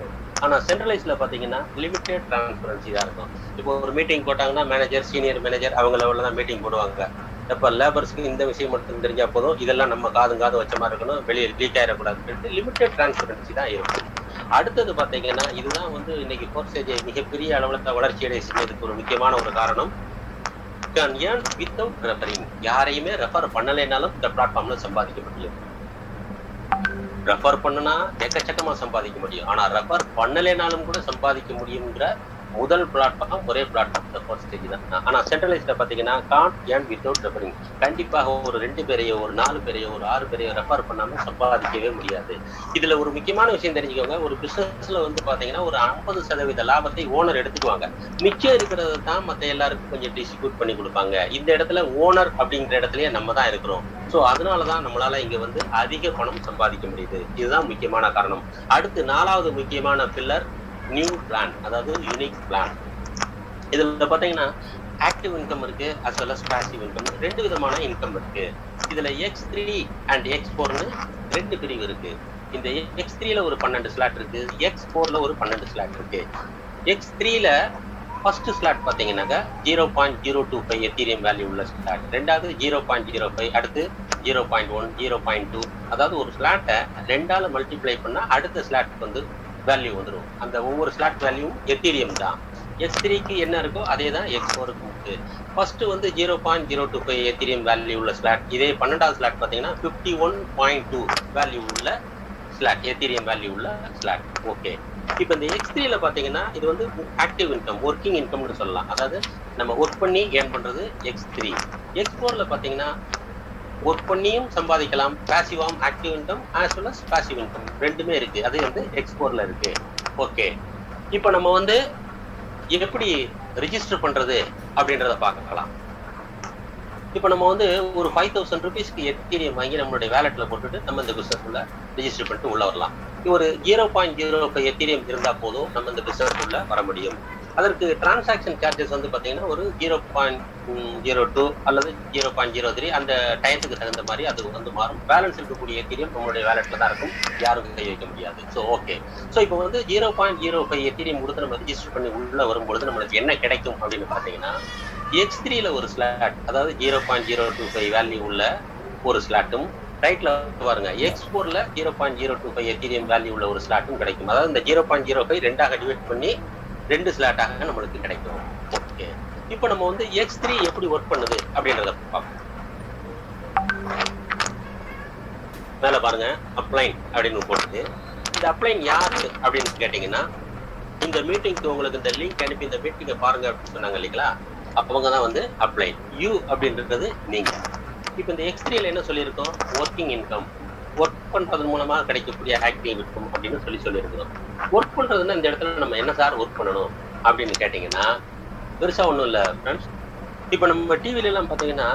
ஆனா சென்ட்ரலைஸ்ல பாத்தீங்கன்னா லிமிடெட் டிரான்ஸ்பரன்சி தான் இருக்கும். இப்போ ஒரு மீட்டிங் போட்டாங்கன்னா மேனேஜர், சீனியர் மேனேஜர் அவங்க லெவல்ல தான் மீட்டிங் போடுவாங்க. இப்ப லேபர்ஸ்க்கு இந்த விஷயம் மட்டும் தெரிஞ்சா போதும், இதெல்லாம் நம்ம காது வச்ச மாதிரி இருக்கணும், வெளியே லீக் ஆயிடக்கூடாதுன்னு லிமிடெட் டிரான்ஸ்பரன்சி தான் இருக்கும். அடுத்தது பாத்தீங்கன்னா இதுதான் வந்து இன்னைக்கு ஃபோர்த் ஸ்டேஜ் மிகப்பெரிய அளவுல வளர்ச்சி அடைய செஞ்சதுக்கு ஒரு முக்கியமான ஒரு காரணம். Can earn without referring. யாரையுமே ரெஃபர் பண்ணலைனாலும் இந்த பிளாட்ஃபார்ம்ல சம்பாதிக்க முடியும். ரெஃபர் பண்ணுனா எக்கச்சக்கமா சம்பாதிக்க முடியும், ஆனா ரெஃபர் பண்ணலைனாலும் கூட சம்பாதிக்க முடியுங்கிற முதல் பிளாட்ஃபார்ம் ஒரே பிளாட்ஃபார்ம் ஃபோர்த் ஸ்டேஜ் தான். ஆனா சென்ட்ரலைஸ்ல பாத்தீங்கன்னா கான்ட் ஏர்ன் வித்தவுட் ரெஃபரிங். கண்டிப்பாக ஒரு 2 பேரையோ ஒரு 4 பேரையோ ஒரு 6 பேரையோ ரெஃபர் பண்ணாம சம்பாதிக்கவே முடியாது. இதுல ஒரு முக்கியமான விஷயம் தெரிஞ்சுக்கோங்க, ஒரு பிசினஸ்ல வந்து பாத்தீங்கன்னா ஒரு 50% லாபத்தை ஓனர் எடுத்துக்குவாங்க, மிச்சம் இருக்கிறது தான் மத்த எல்லாருக்கும் கொஞ்சம் டிஸ்ட்ரிபியூட் பண்ணி கொடுப்பாங்க. இந்த இடத்துல ஓனர் அப்படிங்கிற இடத்துலயே நம்ம தான் இருக்கிறோம். சோ அதனாலதான் நம்மளால இங்க வந்து அதிக பணம் சம்பாதிக்க முடியுது. இதுதான் முக்கியமான காரணம். அடுத்து 4வது முக்கியமான பில்லர் நியூ பிளான், அதாவது யூனிக் பிளான். இதுல பாத்தீங்கன்னா ஆக்டிவ் இன்கம் இருக்கு as well as passive income. 2 விதமான இன்கம் இருக்கு. இதுல X3 and X4னு 2 பிரிவு இருக்கு. இந்த X3ல ஒரு 12 ஸ்லாட் இருக்கு, X4ல ஒரு 12 ஸ்லாட் இருக்கு. X3ல ஃபர்ஸ்ட் ஸ்லாட் பாத்தீங்கன்னாக்கா 0.025 எத்தீரியம் வேல்யூ உள்ள ஸ்லாட், ரெண்டாவது 0.05, அடுத்து 0.1, 0.2. அதாவது ஒரு ஸ்லாட்டை 2ஆல மல்டிப்ளை பண்ணா அடுத்த ஸ்லாட் வந்து வேல்யூ வந்துடும். அந்த ஒவ்வொரு ஸ்லாட் வேல்யூ எத்தீரியம் தான். X3க்கு என்ன இருக்கோ அதே தான் X4க்கு இருக்கு. ஃபர்ஸ்ட் வந்து 0.025 எத்தீரியம் வேல்யூ உள்ள ஸ்லாட். இதே 12வது ஸ்லாட் பார்த்தீங்கன்னா 51.2 வேல்யூ உள்ள ஸ்லாட், எத்தீரியம் வேல்யூ உள்ள ஸ்லாட். ஓகே, இப்போ இந்த X3ல பார்த்தீங்கன்னா இது வந்து ஆக்டிவ் இன்கம், ஒர்க்கிங் இன்கம்னு சொல்லலாம். அதாவது நம்ம ஒர்க் பண்ணி ஏர்ன் பண்றது X3. X4ல பார்த்தீங்கன்னா ஒர்க் பண்ணியும் சம்பாதிக்கலாம், பாசிவாம் active income as well as passive income ரெண்டுமே இருக்கு. அது வந்து X4ல இருக்கு. ஓகே, இப்போ நம்ம வந்து எப்படி ரிஜிஸ்டர் பண்றது அப்படின்றத பார்க்கலாம். இப்போ நம்ம வந்து ஒரு 5000 ருபீஸ்க்கு எத்தீரியம் வாங்கி நம்மளுடைய வேலெட்ல போட்டுட்டு நம்ம இந்த பிசினஸ் உள்ள ரிஜிஸ்டர் பண்ணிட்டு உள்ள வரலாம். ஒரு 0.05 எத்தீரியம் இருந்தா போதும் நம்ம இந்த பிசினஸ் உள்ள வர முடியும். அதற்கு டிரான்சாக்ஷன் சார்ஜஸ் வந்து பார்த்தீங்கன்னா ஒரு 0.02 அல்லது 0.03 அந்த டயத்துக்கு தகுந்த மாதிரி அது வந்து மாறும். பேலன்ஸ் இருக்கக்கூடிய எத்தீரியம் நம்மளுடைய வேலெட்ல தான் இருக்கும், யாரும் கை வைக்க முடியாது. ஸோ ஓகே, ஸோ இப்போ வந்து 0.05 எத்தீரியம் கொடுத்து நம்ம ரிஜிஸ்டர் பண்ணி உள்ள வரும்பொழுது நம்மளுக்கு என்ன கிடைக்கும் அப்படின்னு பார்த்தீங்கன்னா, X3ல ஒரு ஸ்லாட், அதாவது 0.025 வேல்யூ உள்ள ஒரு ஸ்லாட்டும், ரைட்ல பாருங்க X4ல 0.025 எத்தீரியம் வேல்யூ உள்ள ஒரு ஸ்லாட்டும் கிடைக்கும். அதாவது இந்த 0.05 ரெண்டாக டிவைட் பண்ணி 2 ஸ்லாட்டாக நம்மளுக்கு கிடைக்கும். ஓகே, இப்போ நம்ம வந்து X3 எப்படி ஒர்க் பண்ணுது அப்படின்றத பார்ப்போம். மேல பாருங்க அப்ளைன் அப்படின்னு போட்டுது. இந்த அப்ளைன் யாரு அப்படின்னு கேட்டீங்கன்னா, இந்த மீட்டிங்க்கு உங்களுக்கு இந்த லிங்க் அனுப்பி இந்த மீட்டிங்கை பாருங்க அப்படின்னு சொன்னாங்க இல்லைங்களா, அவங்க தான் வந்து அப்ளைன். யூ அப்படின்றது நீங்க. இப்போ இந்த X3ல என்ன சொல்லியிருக்கோம், ஒர்க்கிங் இன்கம், ஒர்க் பண்றது மூலமா கிடைக்கக்கூடிய ஆக்டிவ் இன்கம் அப்படின்னு சொல்லியிருக்கிறோம். ஒர்க் பண்றதுன்னா இந்த இடத்துல நம்ம என்ன சார் ஒர்க் பண்ணணும் அப்படின்னு கேட்டீங்கன்னா, பெருசா ஒன்றும் இல்லை ஃப்ரெண்ட்ஸ். இப்போ நம்ம டிவில எல்லாம் பார்த்தீங்கன்னா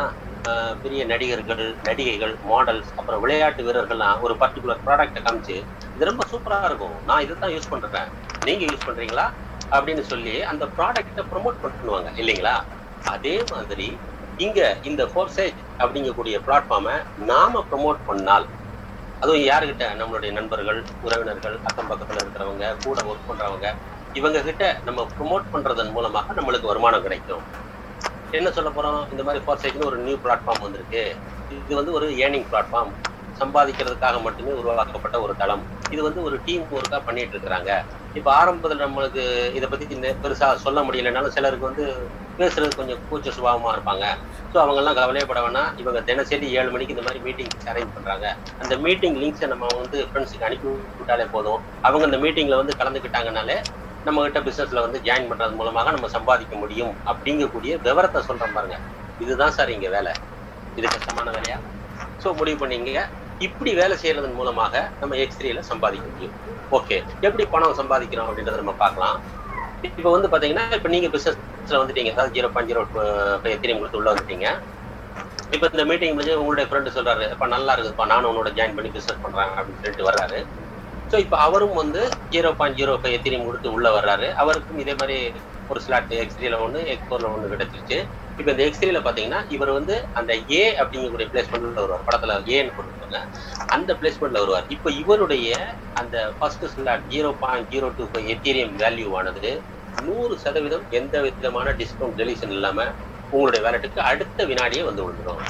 பெரிய நடிகர்கள், நடிகைகள், மாடல்ஸ், அப்புறம் விளையாட்டு வீரர்கள்லாம் ஒரு பர்டிகுலர் ப்ராடக்டை காமிச்சு இது ரொம்ப சூப்பரா இருக்கும், நான் இதை தான் யூஸ் பண்றேன், நீங்க யூஸ் பண்றீங்களா அப்படின்னு சொல்லி அந்த ப்ராடக்டை ப்ரமோட் பண்ணுவாங்க இல்லைங்களா. அதே மாதிரி இங்க இந்த ஃபோர்சேஜ் அப்படிங்கக்கூடிய பிளாட்ஃபார்மை நாம ப்ரமோட் பண்ணால், அதுவும் யாருக்கிட்ட, நம்மளுடைய நண்பர்கள், உறவினர்கள், அக்கம் பக்கத்துல இருக்கிறவங்க, கூட ஒர்க் பண்றவங்க, இவங்க கிட்ட நம்ம ப்ரமோட் பண்றதன் மூலமாக நம்மளுக்கு வருமானம் கிடைக்கும். என்ன சொல்ல போறோம், இந்த மாதிரி ஃபோர்சேஜ்னு ஒரு நியூ பிளாட்ஃபார்ம் வந்திருக்கு, இது வந்து ஒரு ஏர்னிங் பிளாட்ஃபார்ம், சம்பாதிக்கிறதுக்காக மட்டுமே உருவாக்கப்பட்ட ஒரு தளம், இது வந்து ஒரு டீம் ஒர்க்கா பண்ணிட்டு இருக்கிறாங்க. இப்ப ஆரம்பத்தில் நம்மளுக்கு இதை பத்தி இந்த பெருசா சொல்ல முடியலனாலும் சிலருக்கு வந்து பேசுறது கொஞ்சம் கூச்ச சுபாவமா இருப்பாங்க. ஸோ அவங்க எல்லாம் கவலையப்பட வேணாம், இவங்க தினசரி 7 மணிக்கு இந்த மாதிரி மீட்டிங்ஸ் அரேஞ்ச் பண்றாங்க, அந்த மீட்டிங் லிங்க்ஸை நம்ம வந்து ஃப்ரெண்ட்ஸுக்கு அனுப்பி விட்டாலே போதும், அவங்க அந்த மீட்டிங்ல வந்து கலந்துக்கிட்டாங்கனாலே நம்ம கிட்ட பிசினஸ்ல வந்து ஜாயின் பண்றது மூலமாக நம்ம சம்பாதிக்க முடியும் அப்படிங்கக்கூடிய விவரத்தை சொல்றோம் பாருங்க. இதுதான் சார் இங்க வேலை, இது கஷ்டமான வேலையா? ஸோ முடிவு பண்ணீங்க, இப்படி வேலை செய்யறதன் மூலமாக நம்ம X3ல சம்பாதிக்க முடியும். ஓகே, எப்படி பணம் சம்பாதிக்கிறோம் அப்படின்றத நம்ம பார்க்கலாம். இப்போ வந்து பாத்தீங்கன்னா, இப்போ நீங்க பிசினஸ்ல வந்துட்டீங்க, அதாவது 0.05 எத்தீரியம் கொடுத்து உள்ள வந்துட்டீங்க. இப்போ இந்த மீட்டிங் முடிஞ்சு உங்களுடைய ஃப்ரெண்டு சொல்றாரு, இப்போ நல்லா இருக்குதுப்பா, நானும் உன்னோட ஜாயின் பண்ணி பிசினஸ் பண்றேன் அப்படின்னு சொல்லிட்டு வர்றாரு. ஸோ இப்போ அவரும் வந்து 0.05 எத்தீரியம் கொடுத்து உள்ள வர்றாரு. அவருக்கும் இதே மாதிரி ஒரு ஸ்லாட் X3ல ஒன்று, X4ல ஒன்று கிடைச்சிருச்சு. இப்போ இந்த X3ல பாத்தீங்கன்னா இவர் வந்து அந்த A அப்படிங்கக்கூடிய பிளேஸ்மெண்ட்ல வருவார், படத்துல ஏன்னு போட்டுருக்காங்க, அந்த பிளேஸ்மெண்ட்ல வருவார். இப்போ இவருடைய அந்த ஃபர்ஸ்ட் ஸ்லாட் 0.025 எத்தீரியம் வேல்யூ ஆனது 100% எந்த விதமான டிஸ்கவுண்ட் டெலிஷன் இல்லாம உங்களுடைய வேலெட்டுக்கு அடுத்த வினாடியே வந்து விழுந்துடும்.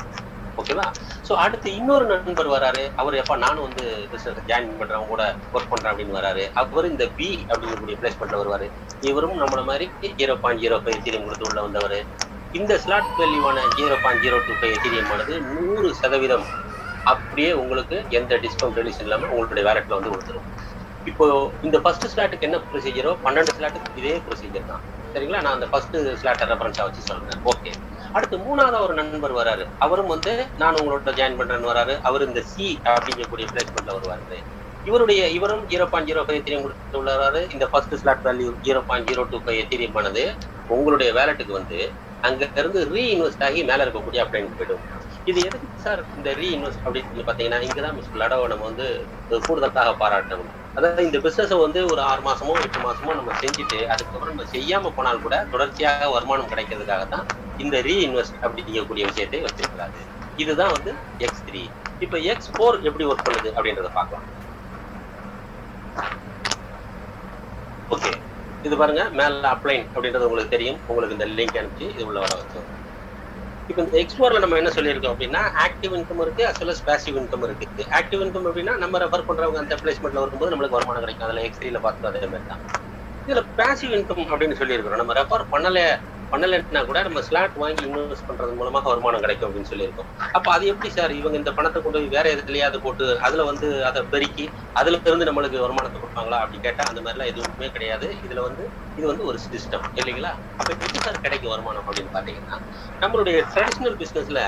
ஓகேவா? ஸோ அடுத்து இன்னொரு நண்பர் வராரு, அவர் எப்பா நானும் வந்து பிசினஸ் ஜாயின் பண்றேன், கூட ஒர்க் பண்றேன் அப்படின்னு வராரு. அவர் இந்த B அப்படிங்கக்கூடிய பிளேஸ்மெண்ட்ல வருவாரு. இவரும் நம்மள மாதிரி 0.05 எத்தீரியம் கொடுத்து உள்ள வந்தவர். இந்த ஸ்லாட் வேல்யூவான 0.025 எத்தீரியம் ஆனது 100% அப்படியே உங்களுக்கு எந்த டிஸ்கவுண்ட் டெலிஷன் இல்லாம உங்களுடைய வேலெட்ல வந்து கொடுத்துரும். இப்போ இந்த ஃபர்ஸ்ட் ஸ்லாட்டுக்கு என்ன ப்ரொசீஜரோ 12 ஸ்லாட்டுக்கு இதே ப்ரொசீஜர் தான், சரிங்களா? நான் அந்த ஃபர்ஸ்ட் ஸ்லாட்டை ரெஃபரன்ஸா வச்சு சொல்றேன். ஓகே, அடுத்து மூணாவது ஒரு நண்பர் வராரு, அவரும் வந்து நான் உங்களோட ஜாயின் பண்றேன்னு வராரு. அவர் இந்த C அப்படிங்கக்கூடிய பிளேஸ்மெண்ட்ல வருவாரு. இவரும் 0.05 எத்தீரியம் கொடுத்து உள்ளாரு. இந்த ஃபர்ஸ்ட் ஸ்லாட் வேல்யூ 0.025 எத்தீரியம் ஆனது உங்களுடைய வேலெட்டுக்கு வந்து அங்க இருந்து ரீஇன்வெஸ்ட் ஆகி மேல இருக்கக்கூடிய அப்ளைன் போயிடும். இது எதுக்கு சார் இந்த ரீஇன்வெஸ்ட் அப்படின்னு பாத்தீங்கன்னா, இங்கதான் மிஸ்டர் லடோவை நம்ம வந்து கூடுதலாக பாராட்டணும். அதாவது இந்த பிசினஸ் வந்து ஒரு 6 மாசமோ 8 மாசமோ நம்ம செஞ்சுட்டு அதுக்கப்புறம் நம்ம செய்யாம போனால் கூட தொடர்ச்சியாக வருமானம் கிடைக்கிறதுக்காக தான் இந்த ரீஇன்வெஸ்ட் அப்படிங்கக்கூடிய விஷயத்தை வச்சிருக்கிறாரு. இதுதான் வந்து X3. இப்ப X4 எப்படி ஒர்க் பண்ணுது அப்படின்றத பார்க்கலாம். ஓகே, இது பாருங்க, மேல அப்ளைன் அப்படின்றது உங்களுக்கு தெரியும், உங்களுக்கு இந்த லிங்க் அனுப்பிச்சு இது உள்ள வர வச்சோம். இப்போ இந்த எக்ஸ்ப்ளோர்ல நம்ம என்ன சொல்லியிருக்கோம் அப்படின்னா ஆக்டிவ் இன்கம் இருக்கு as well as passive income இருக்கு. ஆக்டிவ் இன்கம் அப்படின்னா நம்ம ரெஃபர் பண்றவங்க அந்த பிளேஸ்மெண்ட்ல வரும்போது நம்மளுக்கு வருமானம் கிடைக்கும். அதுல X3ல பார்த்து அதே மாதிரி தான். இதுல பேசிவ் இன்கம் அப்படின்னு சொல்லியிருக்கிறோம். நம்ம ரெஃபர் பண்ணலைன்னா கூட நம்ம ஸ்லாட் வாங்கி இன்வெஸ்ட் பண்றது மூலமாக வருமானம் கிடைக்கும் அப்படின்னு சொல்லியிருக்கோம். அப்ப அது எப்படி சார் இவங்க இந்த பணத்தை கொண்டு போய் வேற எதுலையாவது போட்டு அதுல வந்து அதை பெருக்கி அதுல இருந்து நம்மளுக்கு வருமானத்தை கொடுப்பாங்களா அப்படி கேட்டா அந்த மாதிரிலாம் எதுவுமே கிடையாது. இது வந்து ஒரு சிஸ்டம் இல்லைங்களா? அப்ப எப்படி சார் கிடைக்கும் வருமானம் அப்படின்னு பாத்தீங்கன்னா, நம்மளுடைய ட்ரெடிஷ்னல் பிசினஸ்ல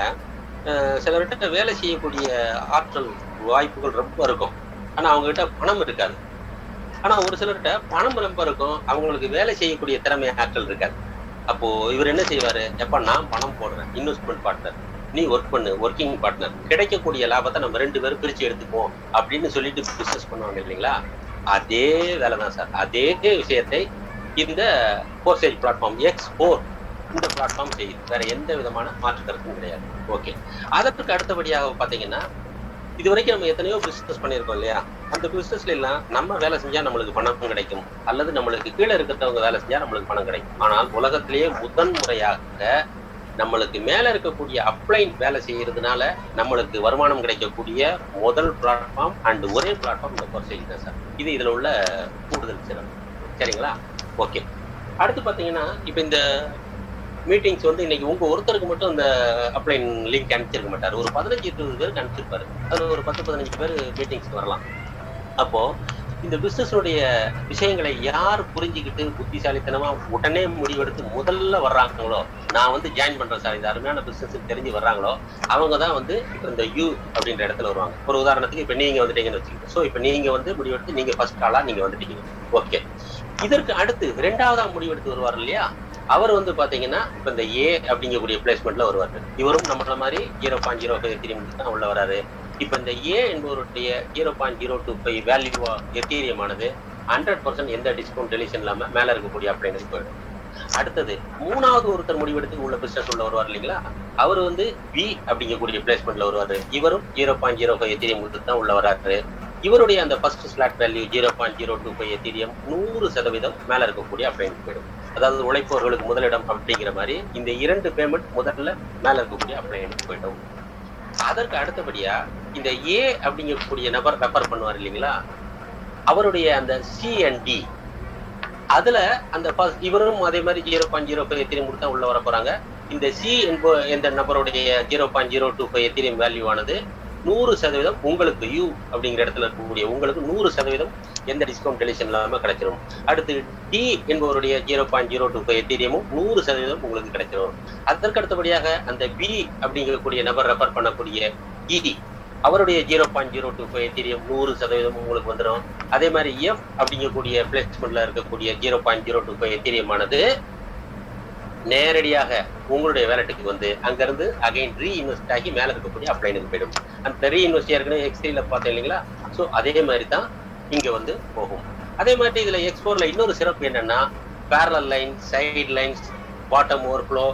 சிலர்கிட்ட வேலை செய்யக்கூடிய ஆற்றல் வாய்ப்புகள் ரொம்ப இருக்கும். ஆனா அவங்க கிட்ட பணம் இருக்காது. ஆனா ஒரு சிலர்கிட்ட பணம் ரொம்ப இருக்கும், அவங்களுக்கு வேலை செய்யக்கூடிய திறமை ஆற்றல் இருக்காது. அப்போ இவர் என்ன செய்வாரு, எப்ப நான் பணம் போடுறேன், இன்வெஸ்ட்மெண்ட் பார்ட்னர், நீ ஒர்க் பண்ணு, ஒர்க்கிங் பார்ட்னர், கிடைக்கக்கூடிய லாபத்தை நம்ம 2 பேரும் பிரிச்சு எடுத்துப்போம் அப்படின்னு சொல்லிட்டு பிசினஸ் பண்ணுவாங்க இல்லைங்களா? அதே வேலைதான் சார். அதே விஷயத்தை இந்த ஃபோர்சேஜ் பிளாட்ஃபார்ம் X4 இந்த பிளாட்ஃபார்ம் செய்யுது. வேற எந்த விதமான மாற்று கருத்தும் கிடையாது. ஓகே, அதற்கு அடுத்தபடியாக பாத்தீங்கன்னா, இது வரைக்கும் நம்ம எத்தனையோ பிசினஸ் பண்ணியிருக்கோம் இல்லையா? அந்த பிசினஸ்ல எல்லாம் நம்ம வேலை செஞ்சா நம்மளுக்கு பணம் கிடைக்கும், அல்லது நம்மளுக்கு கீழே இருக்கிறவங்க வேலை செஞ்சா நம்மளுக்கு பணம் கிடைக்கும். ஆனால் உலகத்திலேயே முதன் முறையாக நம்மளுக்கு மேல இருக்கக்கூடிய அப்ளைன் வேலை செய்யறதுனால நம்மளுக்கு வருமானம் கிடைக்கக்கூடிய முதல் பிளாட்ஃபார்ம் அண்ட் ஒரே பிளாட்ஃபார்ம் இந்த ஃபோர்சேஜ் தான் சார். இது இதுல உள்ள கூடுதல் சிறப்பு. சரிங்களா? ஓகே, அடுத்து பாத்தீங்கன்னா, இப்ப இந்த மீட்டிங்ஸ் வந்து இன்னைக்கு உங்க ஒருத்தருக்கு மட்டும் இந்த அப்ளைன் லிங்க் அனுப்பிச்சிருக்க மாட்டாரு. ஒரு 15-20 பேருக்கு அனுப்பிச்சிருப்பாரு. அதுல ஒரு 10-15 பேர் மீட்டிங்ஸ் வரலாம். அப்போ இந்த பிசினஸோடைய விஷயங்களை யார் புரிஞ்சுக்கிட்டு புத்திசாலித்தனமா உடனே முடிவெடுத்து முதல்ல வர்றாங்களோ, நான் வந்து ஜாயின் பண்றேன் சார், இந்த அருமையான பிசினஸ் தெரிஞ்சு வர்றாங்களோ, அவங்க தான் வந்து இந்த யூ அப்படின்ற இடத்துல வருவாங்க. ஒரு உதாரணத்துக்கு இப்ப நீங்க வந்துட்டீங்கன்னு வச்சுக்கோங்க. சோ இப்ப நீங்க வந்து முடிவெடுத்து நீங்க ஃபர்ஸ்ட் ஆளா நீங்க வந்துட்டீங்க. ஓகே, இதற்கு அடுத்து 2ஆவதா முடிவெடுத்து வருவார் இல்லையா? அவர் வந்து பாத்தீங்கன்னா இப்ப இந்த ஏ அப்படிங்கக்கூடிய பிளேஸ்மெண்ட்ல வருவாரு. இவரும் நம்மள மாதிரி 0.05 தான் உள்ள வராரு. இப்ப இந்த ஏ என்பவருடைய 0.025 வேல்யூ எத்தீரியம் ஆனது 100% எந்த டிஸ்கவுண்ட் டெலிஷன் இல்லாம மேல இருக்கக்கூடிய அப்ளைனுக்கு போயிடும். அடுத்தது 3ஆவது ஒருத்தர் முடிவெடுத்து உள்ள பிசினஸ் உள்ள வருவார் இல்லைங்களா? அவர் வந்து பி அப்படிங்கக்கூடிய பிளேஸ்மெண்ட்ல வருவாரு. இவரும் 0.05 எத்தீரியம் கொடுத்து தான் உள்ள வராரு. இவருடைய அந்த ஃபர்ஸ்ட் ஸ்லாட் வேல்யூ 0.025 எத்தீரியம் 100% மேல இருக்கக்கூடிய அப்ளைனுக்கு போயிடும். அதாவது உழைப்பவர்களுக்கு முதலிடம் அப்படிங்கிற மாதிரி இந்த 2 பேமெண்ட் முதல்ல மேல இருக்கக்கூடிய அப்ளைனுக்கு போயிடும். அதற்கு அடுத்தபடியா இந்த ஏ அப்படிங்கக்கூடிய நபர் ரெஃபர் பண்ணுவார் இல்லைங்களா? அவருடைய அந்த சி அண்ட் டி அதுல அந்த இவரும் அதே மாதிரி 0.05 எத்தீரியம் கொடுத்தா உள்ள வர போறாங்க. இந்த சி என்ற நபருடைய 0.025 எத்தீரியம் வேல்யூ ஆனது 100% உங்களுக்கு யூ அப்படிங்கிற இடத்துல இருக்கக்கூடிய உங்களுக்கு 100% எந்த டிஸ்கவுண்ட் டெலிஷன் இல்லாம கிடைச்சிடும். அடுத்து டி என்பவருடைய 0.025 எத்தீரியமும் 100% உங்களுக்கு கிடைச்சிடும். அதற்கு அடுத்தபடியாக அந்த பி அப்படிங்கக்கூடிய நபர் ரெஃபர் பண்ணக்கூடிய இடி அவருடைய 0.025 எத்தீரியம் 100% உங்களுக்கு வந்துடும். அதே மாதிரி எஃப் அப்படிங்கக்கூடிய பிளேஸ்மெண்ட்ல இருக்கக்கூடிய 0.025 எத்தீரியம் ஆனது நேரடியாக உங்களுடைய வேலட்டுக்கு வந்து அங்கிருந்து அகைன் ரீஇன்வெஸ்ட் ஆகி மேல இருக்கக்கூடிய அப்ளைனுக்கு போயிடும். அந்த ரீஇன்வெஸ்ட் ஏற்கனவே X3ல பார்த்தேன் இல்லைங்களா? ஸோ அதே மாதிரி தான் இங்க வந்து போகும். அதே மாதிரி இதுல X4ல இன்னொரு சிறப்பு என்னன்னா, parallel line, side lines, bottom overflow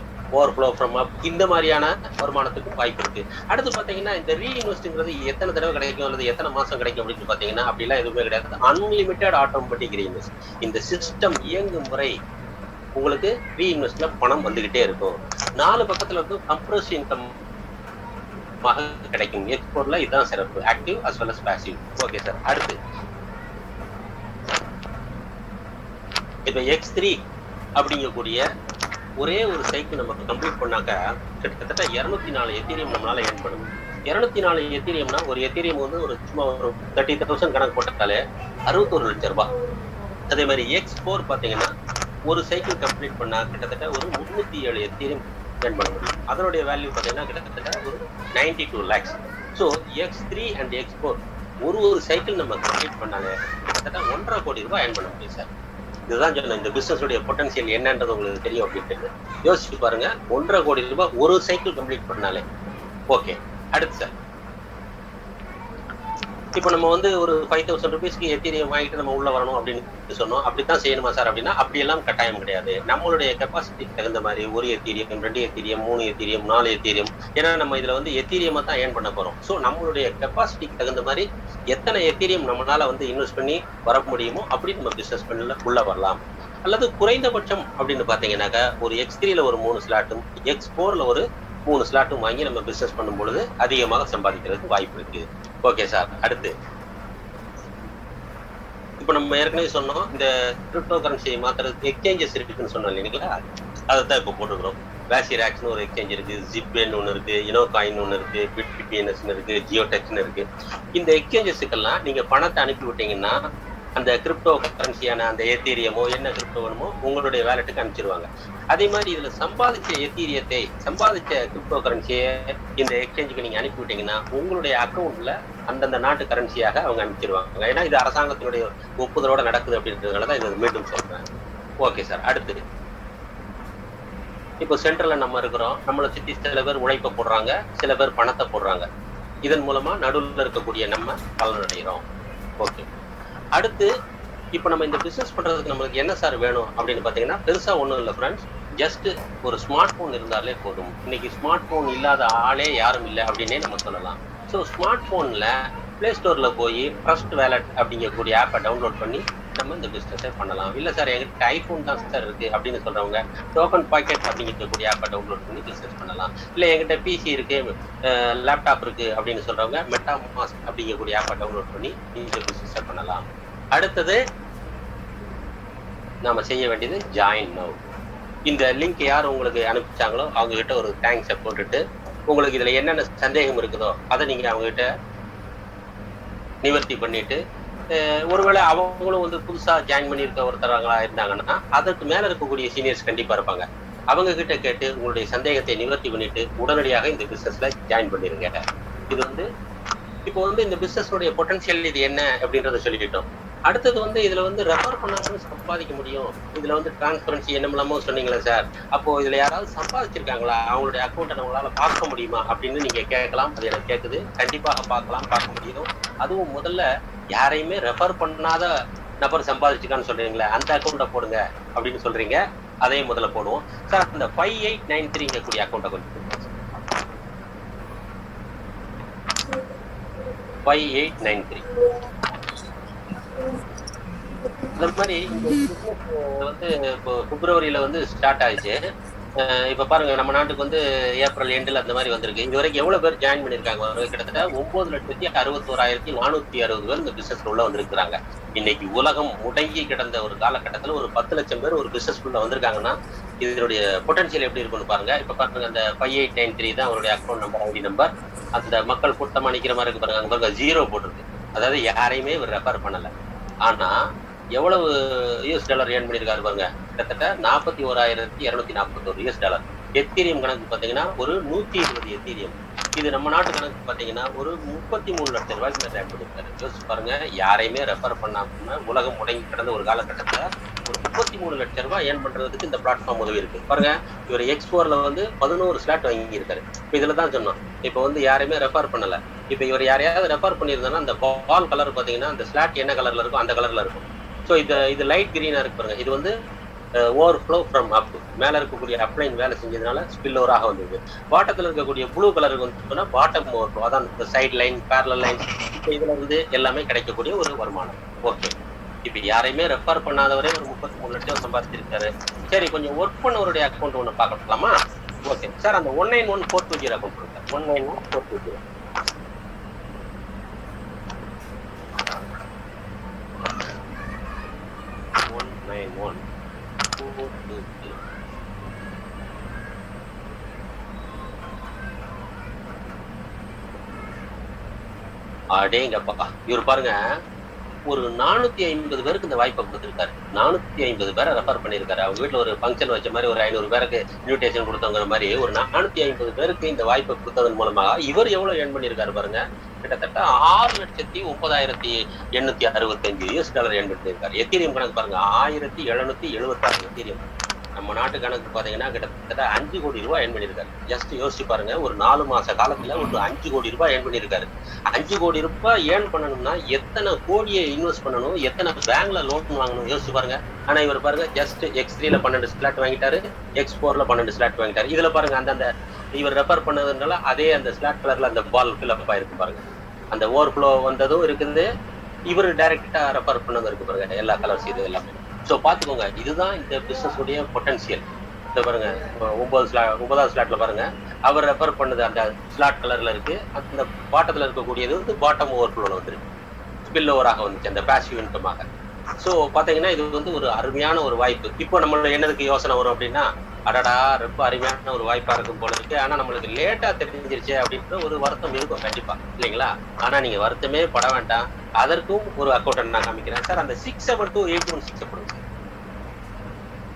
from up, இந்த மாதிரியான வருமானத்துக்கும் வாய்ப்பு இருக்கு. அடுத்து பாத்தீங்கன்னா, இந்த ரீஇன்வெஸ்ட்ங்கிறது எத்தனை தடவை கிடைக்கும் அல்லது எத்தனை மாசம் கிடைக்கும் அப்படின்னு பாத்தீங்கன்னா அப்படிலாம் எதுவுமே கிடையாது. Unlimited automatic reinvest. இந்த சிஸ்டம் இயங்கும் முறை உங்களுக்கு ரீஇன்வெஸ்ட்ல பணம் வந்துகிட்டே இருக்கும். 4 பக்கத்துல இருந்து கம்ப்ரஸ் இன்கம் கிடைக்கும். X4ல இதுதான் சிறப்பு, active as well as passive. Okay sir, அடுத்து இப்ப X3 அப்படிங்கக்கூடிய ஒரே ஒரு சைக்கிள் நம்ம கம்ப்ளீட் பண்ணாக்க கிட்டத்தட்ட 204 எத்தீரியம் நம்மளால ஏர்ன் பண்ணணும். 204 எத்தீரியம்னா ஒரு எத்தீரியம் வந்து ஒரு சும்மா ஒரு 30,000 கணக்கு போட்டாலே 61 லட்சம் ரூபாய். அதே மாதிரி X4 பாத்தீங்கன்னா ஒரு சைக்கிள் கம்ப்ளீட் பண்ணா கிட்டத்தட்ட ஒரு 307 எத்தீரியம் ஏர்ன் பண்ண முடியும். அதனுடைய வேல்யூ பாத்தீங்கன்னா கிட்டத்தட்ட ஒரு 92 lakhs. So X3 and X4 ஒரு சைக்கிள் நம்ம கம்ப்ளீட் பண்ணாலே கிட்டத்தட்ட 1.5 கோடி ரூபாய் ஏர்ன் பண்ண முடியும் சார். இதுதான் சொன்ன இந்த பிசினஸ் உடைய பொட்டன்சியல் என்னன்றது உங்களுக்கு தெரியும் அப்படின்ட்டு யோசிச்சு பாருங்க. 1.5 கோடி ரூபாய் ஒரு சைக்கிள் கம்ப்ளீட் பண்ணாலே. ஓகே, அடுத்து சார், இப்போ நம்ம வந்து ஒரு 5,000 rupeesக்கு எத்தீரியம் வாங்கிட்டு நம்ம உள்ள வரணும் அப்படின்னு சொன்னோம். அப்படித்தான் செய்யணுமா சார் அப்படின்னா அப்படியெல்லாம் கட்டாயம் கிடையாது. நம்மளுடைய கெப்பாசிட்டிக்கு தகுந்த மாதிரி 1 எத்தீரியம், 2 எத்தீரியம், 3 எத்தீரியம், 4 எத்தீரியம், ஏன்னா நம்ம இதுல வந்து எத்தீரியமா தான் ஏர்ன் பண்ண போறோம். ஸோ நம்மளுடைய கெப்பாசிட்டிக்கு தகுந்த மாதிரி எத்தனை எத்தீரியம் நம்மளால வந்து இன்வெஸ்ட் பண்ணி வர முடியுமோ அப்படி நம்ம பிசினஸ் பண்ணல உள்ள வரலாம். அல்லது குறைந்தபட்சம் அப்படின்னு பாத்தீங்கன்னாக்கா ஒரு X3ல ஒரு 3 ஸ்லாட்டும் X4ல ஒரு 3 ஸ்லாட்டும் வாங்கி நம்ம பிசினஸ் பண்ணும் பொழுது அதிகமாக சம்பாதிக்கிறதுக்கு வாய்ப்பு இருக்கு. Okay sir. அடுத்து இப்ப நம்ம ஏற்கனவே சொன்னோம், இந்த கிரிப்டோ கரன்சியை மாத்துறதுக்கு எக்ஸ்சேஞ்சஸ் இருக்குன்னு சொன்னோம் இல்லைங்களா? அதைத்தான் இப்ப போட்டுக்கிறோம். வேசிராக்ஸ்னு ஒரு எக்ஸ்சேஞ்ச் இருக்கு, ஜிப்வேன்னு ஒன்று இருக்கு, இனோகாயின் ஒன்று இருக்கு, பிட்பிஎன்எஸ்ன்னு இருக்கு, ஜியோடெக்ஸ்னு இருக்கு. இந்த எக்ஸ்சேஞ்சஸுக்கெல்லாம் நீங்க பணத்தை அனுப்பி விட்டீங்கன்னா அந்த கிரிப்டோ கரன்சியான அந்த எத்தீரியமோ என்ன கிரிப்டோ வேணுமோ உங்களுடைய வேலெட்டுக்கு அனுப்பிச்சிருவாங்க. அதே மாதிரி இதுல சம்பாதிச்ச எத்தீரியத்தை சம்பாதிச்ச கிரிப்டோ கரன்சியை இந்த எக்ஸ்சேஞ்சுக்கு நீங்க அனுப்பி விட்டீங்கன்னா உங்களுடைய அக்கௌண்ட்ல அந்தந்த நாட்டு கரன்சியாக அவங்க அனுப்பிச்சிருவாங்க. ஏன்னா இது அரசாங்கத்தினுடைய ஒப்புதலோட நடக்குது அப்படின்றதுனாலதான் இதை மீண்டும் சொல்றேன். Okay sir. அடுத்து இப்போ சென்ட்ரல்ல நம்ம இருக்கிறோம், நம்மளை சுத்தி சில பேர் உழைப்பை போடுறாங்க, சில பேர் பணத்தை போடுறாங்க. இதன் மூலமா நடுவில் இருக்கக்கூடிய நம்ம பலனடைகிறோம். ஓகே. அடுத்து இப்போ நம்ம இந்த பிசினஸ் பண்றதுக்கு நம்மளுக்கு என்ன சார் வேணும் அப்படின்னு பாத்தீங்கன்னா பெருசா ஒண்ணும் இல்லை ஃப்ரெண்ட்ஸ். ஜஸ்ட் ஒரு ஸ்மார்ட் போன் இருந்தாலே போதும். இன்னைக்கு ஸ்மார்ட் போன் இல்லாத ஆளே யாரும் இல்லை அப்படின்னே நம்ம சொல்லலாம். ஸோ ஸ்மார்ட் போன்ல பிளே ஸ்டோர்ல போய் ட்ரஸ்ட் வேலட் அப்படிங்கக்கூடிய ஆப்பை டவுன்லோட் பண்ணி நம்ம இந்த பிசினஸை பண்ணலாம். இல்லை சார் எங்கிட்ட ஐபோன் தான் சார் இருக்கு அப்படின்னு சொல்றவங்க டோக்கன் பாக்கெட் அப்படிங்கக்கூடிய ஆப்பை டவுன்லோட் பண்ணி பிசினஸ் பண்ணலாம். இல்லை எங்கிட்ட பிசி இருக்கு, லேப்டாப் இருக்கு அப்படின்னு சொல்றவங்க மெட்டாமாஸ்க் அப்படிங்கக்கூடிய ஆப்பை டவுன்லோட் பண்ணி இந்த பிசினஸை பண்ணலாம். அடுத்தது நாம செய்ய வேண்டியது ஜாயின் நவ். இந்த லிங்க் யார் உங்களுக்கு அனுப்பிச்சாங்களோ அவங்க கிட்ட ஒரு தேங்க்ஸை போட்டுட்டு உங்களுக்கு இதுல என்னென்ன சந்தேகம் இருக்குதோ அதை நீங்க அவங்க கிட்ட நிவர்த்தி பண்ணிட்டு, ஒருவேளை அவங்களும் வந்து புதுசா ஜாயின் பண்ணியிருக்க ஒருத்தரங்களா இருந்தாங்கன்னா அதற்கு மேல இருக்கக்கூடிய சீனியர்ஸ் கண்டிப்பா இருப்பாங்க. அவங்க கிட்ட கேட்டு உங்களுடைய சந்தேகத்தை நிவர்த்தி பண்ணிட்டு உடனடியாக இந்த பிசினஸ்ல ஜாயின் பண்ணிருங்க. இது வந்து இப்போ வந்து இந்த பிசினஸோடைய பொட்டன்ஷியல் இது என்ன அப்படின்றத சொல்லிக்கிட்டோம். அடுத்தது வந்து இதுல வந்து ரெஃபர் பண்ணாலும் சம்பாதிக்க முடியும். இதுல வந்து டிரான்ஸ்பரன்சி என்னமெல்லாமோ சொன்னீங்களா சார், அப்போ இதுல யாராவது சம்பாதிச்சிருக்காங்களா, அவங்களுடைய அக்கௌண்ட்டை நம்மளால பார்க்க முடியுமா அப்படின்னு நீங்க கேட்கலாம். அது எனக்கு கேட்குது. கண்டிப்பாக பார்க்கலாம், பார்க்க முடியும். அதுவும் முதல்ல யாரையுமே ரெஃபர் பண்ணாத நபர் சம்பாதிச்சிருக்கான்னு சொல்றீங்களா, அந்த அக்கௌண்ட்டை போடுங்க அப்படின்னு சொல்றீங்க. அதையும் முதல்ல போடுவோம் சார். அந்த 5893 கூடிய அக்கௌண்ட்டை கொஞ்சம் 5893 அந்த மாதிரி வந்து இப்போ பிப்ரவரியில வந்து ஸ்டார்ட் ஆயிடுச்சு. இப்ப பாருங்க நம்ம நாட்டுக்கு வந்து ஏப்ரல் எண்டில் அந்த மாதிரி வந்திருக்கு. இது வரைக்கும் எவ்வளவு பேர் ஜாயின் பண்ணிருக்காங்க? கிட்டத்தட்ட 9,61,460 பேர் இந்த பிசினஸ் உள்ள வந்திருக்கிறாங்க. இன்னைக்கு உலகம் முடங்கி கிடந்த ஒரு காலகட்டத்துல ஒரு 10 லட்சம் பேர் ஒரு பிசினஸ் உள்ள வந்திருக்காங்கன்னா இதனுடைய பொட்டன்ஷியல் எப்படி இருக்குன்னு பாருங்க. இப்ப பாருங்க அந்த 5893 தான் அவருடைய அக்கௌண்ட் நம்பர், ஐடி நம்பர். அந்த மக்கள் கூட்டமா நிக்கிற மாதிரி இருக்கு பாருங்க. அங்க பாருங்க 0 போட்டிருக்கு. அதாவது யாரையுமே இவர் ரெஃபர் பண்ணல. ஆனா எவ்வளவு $US ஏர்ன் பண்ணியிருக்காரு பாருங்க. கிட்டத்தட்ட $41,241 எத்தீரியம் கணக்கு பாத்தீங்கன்னா ஒரு 120 எத்தீரியம். இது நம்ம நாட்டு கணக்கு பாத்தீங்கன்னா ஒரு 33 லட்சம் ரூபாய்க்கு மேல ஏர்ன் பண்ணியிருக்காரு. யோசிச்சு பாருங்க, யாரையுமே ரெஃபர் பண்ணாம உலகம் முடங்கி கிடந்த ஒரு காலகட்டத்துல ஒரு 33 லட்சம் ரூபாய் ஏர்ன் பண்றதுக்கு இந்த பிளாட்ஃபார்ம் உதவி இருக்கு. பாருங்க, இவர் X4ல வந்து 11 ஸ்லாட் வாங்கி இருக்காரு. இப்ப இதுலதான் சொன்னோம், இப்ப வந்து யாரையுமே ரெஃபர் பண்ணல. இப்ப இவர் யாரையாவது ரெஃபர் பண்ணியிருந்தோம்னா அந்த பால் கலர் பாத்தீங்கன்னா அந்த ஸ்லாட் என்ன கலர்ல இருக்கும் அந்த கலர்ல இருக்கும். ஸோ இது லைட் கிரீனா இருக்கு பாருங்க. இது வந்து ஓவர்ஃப்ளோ ஃப்ரம் அப், மேல இருக்கக்கூடிய அப்ளைன் வேலை செஞ்சதுனால ஸ்பில் ஓவராக வந்தது. பாட்டத்தில் இருக்கக்கூடிய ப்ளூ கலருக்கு வந்து பாட்டம் ஓவர்ஃப்ளோ, அதான் இந்த சைட் லைன், பேரலல் லைன், இப்போ இதுல இருந்து எல்லாமே கிடைக்கக்கூடிய ஒரு வருமானம். ஓகே, இப்போ யாரையுமே ரெஃபர் பண்ணாதவரே ஒரு 33 லட்சம் சம்பாதிச்சிருக்காரு. சரி, கொஞ்சம் ஒர்க் பண்ணவருடைய அக்கௌண்ட் ஒன்று பார்க்கலாமா? ஓகே சார், அந்த 191420 அக்கௌண்ட் கொடுங்க. 191420 அடேங்கப்பா, இவர் பாருங்க ஒரு 450 பேருக்கு இந்த வாய்ப்பை கொடுத்திருக்காரு. 450 பேரை ரெஃபர் பண்ணியிருக்காரு. அவங்க வீட்டுல ஒரு ஃபங்க்ஷன் வச்ச மாதிரி ஒரு 500 பேருக்கு இன்விடேஷன் கொடுத்தவங்கிற மாதிரி ஒரு 450 பேருக்கு இந்த வாய்ப்பை கொடுத்ததன் மூலமாக இவர் எவ்வளவு ஏர்ன் பண்ணியிருக்காரு பாருங்க. கிட்டத்தட்ட $6,08,865 ஏர்ன் பண்ணியிருக்காரு. எத்தீரியம் கணக்கு பாருங்க, 1,776 எத்தீரியம். நம்ம நாட்டு கணக்கு பாத்தீங்கன்னா கிட்டத்தட்ட 5 கோடி ரூபாய் ஏர்ன் பண்ணியிருக்காரு. ஜஸ்ட் யோசிச்சு பாருங்க, ஒரு 4 மாச காலத்துல ஒரு 5 கோடி ரூபாய் ஏர்ன் பண்ணியிருக்காரு. 5 கோடி ரூபாய் ஏர்ன் பண்ணணும்னா எத்தனை கோடியை இன்வெஸ்ட் பண்ணணும், எத்தனை பேங்க்ல லோன் வாங்கணும் யோசிச்சு பாருங்க. ஆனா இவர் பாருங்க, ஜஸ்ட் X3ல 12 ஸ்லாட் வாங்கிட்டாரு, X4ல 12 ஸ்லாட் வாங்கிட்டாரு. இதுல பாருங்க அந்த இவர் ரெஃபர் பண்ணதுனால அதே அந்த ஸ்லாட் கலர்ல அந்த பால் ஃபில்அப் ஆயிருக்கு பாருங்க. அந்த ஓவர்ஃப்ளோ வந்ததும் இருக்குது, இவர் டைரக்டா ரெஃபர் பண்ணதும் இருக்கு பாருங்க. எல்லா கலர்ஸ் இது எல்லாமே. ஸோ பார்த்துக்கோங்க, இதுதான் இந்த பிசினஸ் உடைய பொட்டன்சியல். பாருங்க 9வது ஸ்லாட்ல பாருங்க, அவர் ரெஃபர் பண்ணது அந்த ஸ்லாட் கலர்ல இருக்கு. அந்த பாட்டத்துல இருக்கக்கூடியது வந்து பாட்டம் ஓவர்ஃப்ளோல வந்துருக்கு, ஸ்பில் ஓவராக வந்துச்சு அந்த பாசிவ் இன்கமாக. ஸோ பாத்தீங்கன்னா இது வந்து ஒரு அருமையான ஒரு வாய்ப்பு. இப்போ நம்மளோட என்னதுக்கு யோசனை வரும் அப்படின்னா, அடடா ரொம்ப அருமையான ஒரு வாய்ப்பா இருக்கும் போல இருக்கு, ஆனா நம்மளுக்கு லேட்டா தெரிஞ்சிருச்சு அப்படின்ற ஒரு வருத்தம் இருக்கும் கண்டிப்பா, இல்லைங்களா? ஆனா நீங்க வருத்தமே பட வேண்டாம். அதற்கும் ஒரு அக்கௌண்ட் நான் காமிக்கிறேன் சார். அந்த 672-816 கொடுங்க.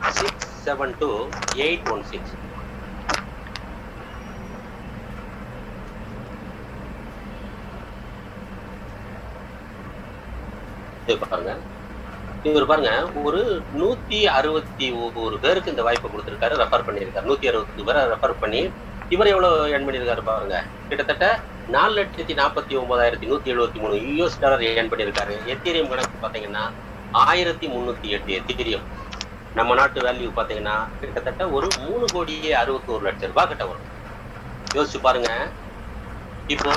672-816. பாருங்க, இவர் பாருங்க ஒரு 161 பேருக்கு இந்த வாய்ப்பை கொடுத்திருக்காரு, ரெஃபர் பண்ணியிருக்காரு. 160 பேரை ரெஃபர் பண்ணி இவர் எவ்வளவு ஏர்ன் பண்ணியிருக்காரு பாருங்க, கிட்டத்தட்ட 4,49,173 யூஎஸ் டாலர் ஏர்ன் பண்ணியிருக்காரு. எத்தீரியம் கணக்கு பாத்தீங்கன்னா 1308 எத்தீரியம். நம்ம நாட்டு வேல்யூ பாத்தீங்கன்னா கிட்டத்தட்ட ஒரு 3,61,00,000 கிட்ட வரும். யோசிச்சு பாருங்க. இப்போ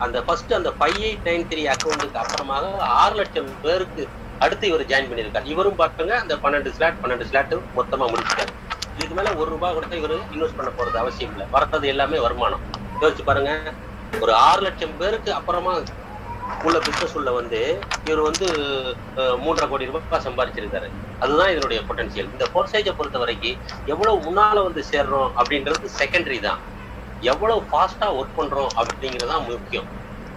அந்த ஃபர்ஸ்ட் அந்த 5893 அக்கௌண்ட்டுக்கு அப்புறமாக 6 லட்சம் பேருக்கு அடுத்து இவர் ஜாயின் பண்ணியிருக்காரு. இவரும் பாருங்க அந்த 12 ஸ்லாட் மொத்தமா முடிச்சிட்டாரு. இதுக்கு மேல ₹1 கூட இவர் இன்வெஸ்ட் பண்ண போறது அவசியம் இல்லை. வரது எல்லாமே வருமானம். யோசிச்சு பாருங்க, ஒரு 6 லட்சம் பேருக்கு அப்புறமா உள்ள பிசினஸ் உள்ள வந்து இவர் வந்து 3.5 கோடி ரூபாய் சம்பாதிச்சிருக்காரு. அதுதான் இதனுடைய பொட்டன்சியல். இந்த ஃபோர்சேஜை பொறுத்த வரைக்கும் எவ்வளவு முன்னால வந்து சேர்றோம் அப்படின்றது செகண்டரி தான், எவ்வளவு ஃபாஸ்டா ஒர்க் பண்றோம் அப்படிங்கிறதான் முக்கியம்.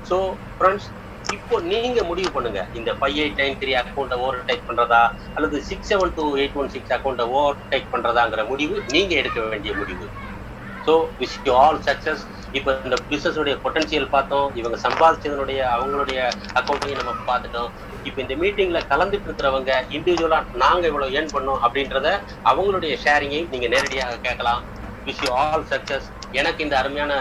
ஸோ ஃப்ரெண்ட்ஸ், இப்போ நீங்க முடிவு பண்ணுங்க, இந்த 5893 அக்கௌண்ட்டை ஓவர் டேக் பண்றதா அல்லது 672-816 அக்கௌண்ட்டை ஓவர் டேக் பண்றதாங்கிற முடிவு நீங்க எடுக்க வேண்டிய முடிவு. So wish you all success. இப்போ இந்த பிசினஸுடைய பொட்டன்சியல் பார்த்தோம், இவங்க சம்பாதிச்சதனுடைய அவங்களுடைய அக்கௌண்ட்டையும் நம்ம பார்த்துட்டோம். இப்போ இந்த மீட்டிங்ல கலந்துட்டு இருக்கிறவங்க இண்டிவிஜுவலா நாங்க இவ்வளவு ஏர்ன் பண்ணோம் அப்படின்றத அவங்களுடைய ஷேரிங்கையும் நீங்க நேரடியாக கேட்கலாம். Wish you all success. எனக்கு இந்த அருமையான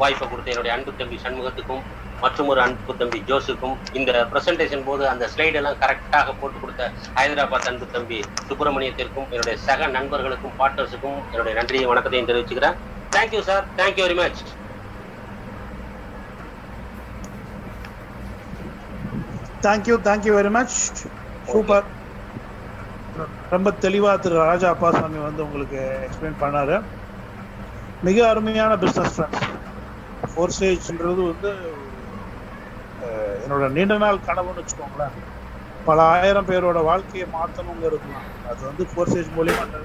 வாய்ப்பை கொடுத்த என்னுடைய அன்பு தம்பி சண்முகத்துக்கும் மற்றும் ஒரு அன்பு தம்பி ஜோஸுக்கும், இந்த பிரசன்டேஷன் போது அந்த ஸ்லைட் எல்லாம் கரெக்டாக போட்டு கொடுத்த ஹைதராபாத் அன்பு தம்பி சுப்பிரமணியத்திற்கும் என்னுடைய சக நண்பர்களுக்கும் பார்ட்னர்ஸுக்கும் என்னுடைய நன்றியை வணக்கத்தையும் தெரிவிச்சுக்கிறேன். Thank you sir, thank you very much. Thank you very much. Super. ரொம்ப தெளிவா திரு ராஜா அப்பாசாமி வந்து உங்களுக்கு எக்ஸ்பிளைன் பண்ணாரு. மிக அருமையான பிஸ்னஸ் ஃப்ரெண்ட்ஸ். ஃபோர்சேஜ்ன்றது வந்து என்னோட நீண்ட நாள் கனவுன்னு வச்சுக்கோங்களேன். பல ஆயிரம் பேரோட வாழ்க்கையை மாற்றணுங்கிறதுலாம் அது வந்து ஃபோர்சேஜ் மூலியமாக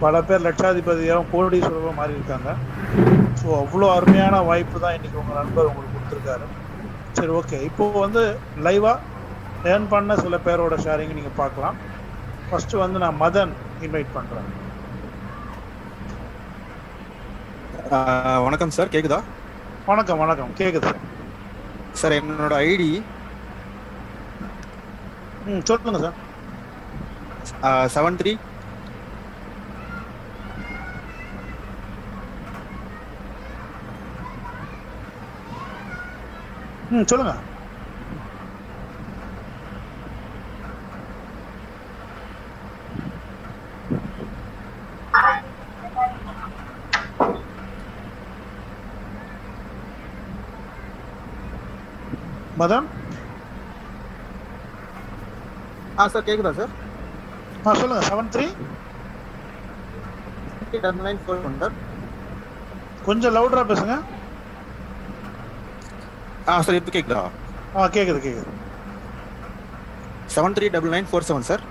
பல பேர் லட்சாதிபதியாகவும் கோடீஸ்வரரும் மாறி இருக்காங்க. ஸோ அவ்வளோ அருமையான வாய்ப்பு தான் இன்னைக்கு உங்கள் நண்பர் உங்களுக்கு கொடுத்துருக்காரு. சரி, ஓகே. இப்போ வந்து லைவாக ஏர்ன் பண்ண சில பேரோட ஷேரிங் நீங்கள் பார்க்கலாம். ஃபர்ஸ்ட் வந்து நான் மதன் இன்வைட் பண்ணுறேன். வணக்கம் சார், கேக்குதா? வணக்கம், கேக்குது சார். என்னோட ஐடி சொல்லுங்க சார். 73 சொல்லுங்க. மதன். சார் கேக்குதா சார்? சொல்லுங்க. 73 கொஞ்சம் லவுடரா பேசுங்க. சார் இப்போ கேக்குதா? கேக்குது. 739947 சார்.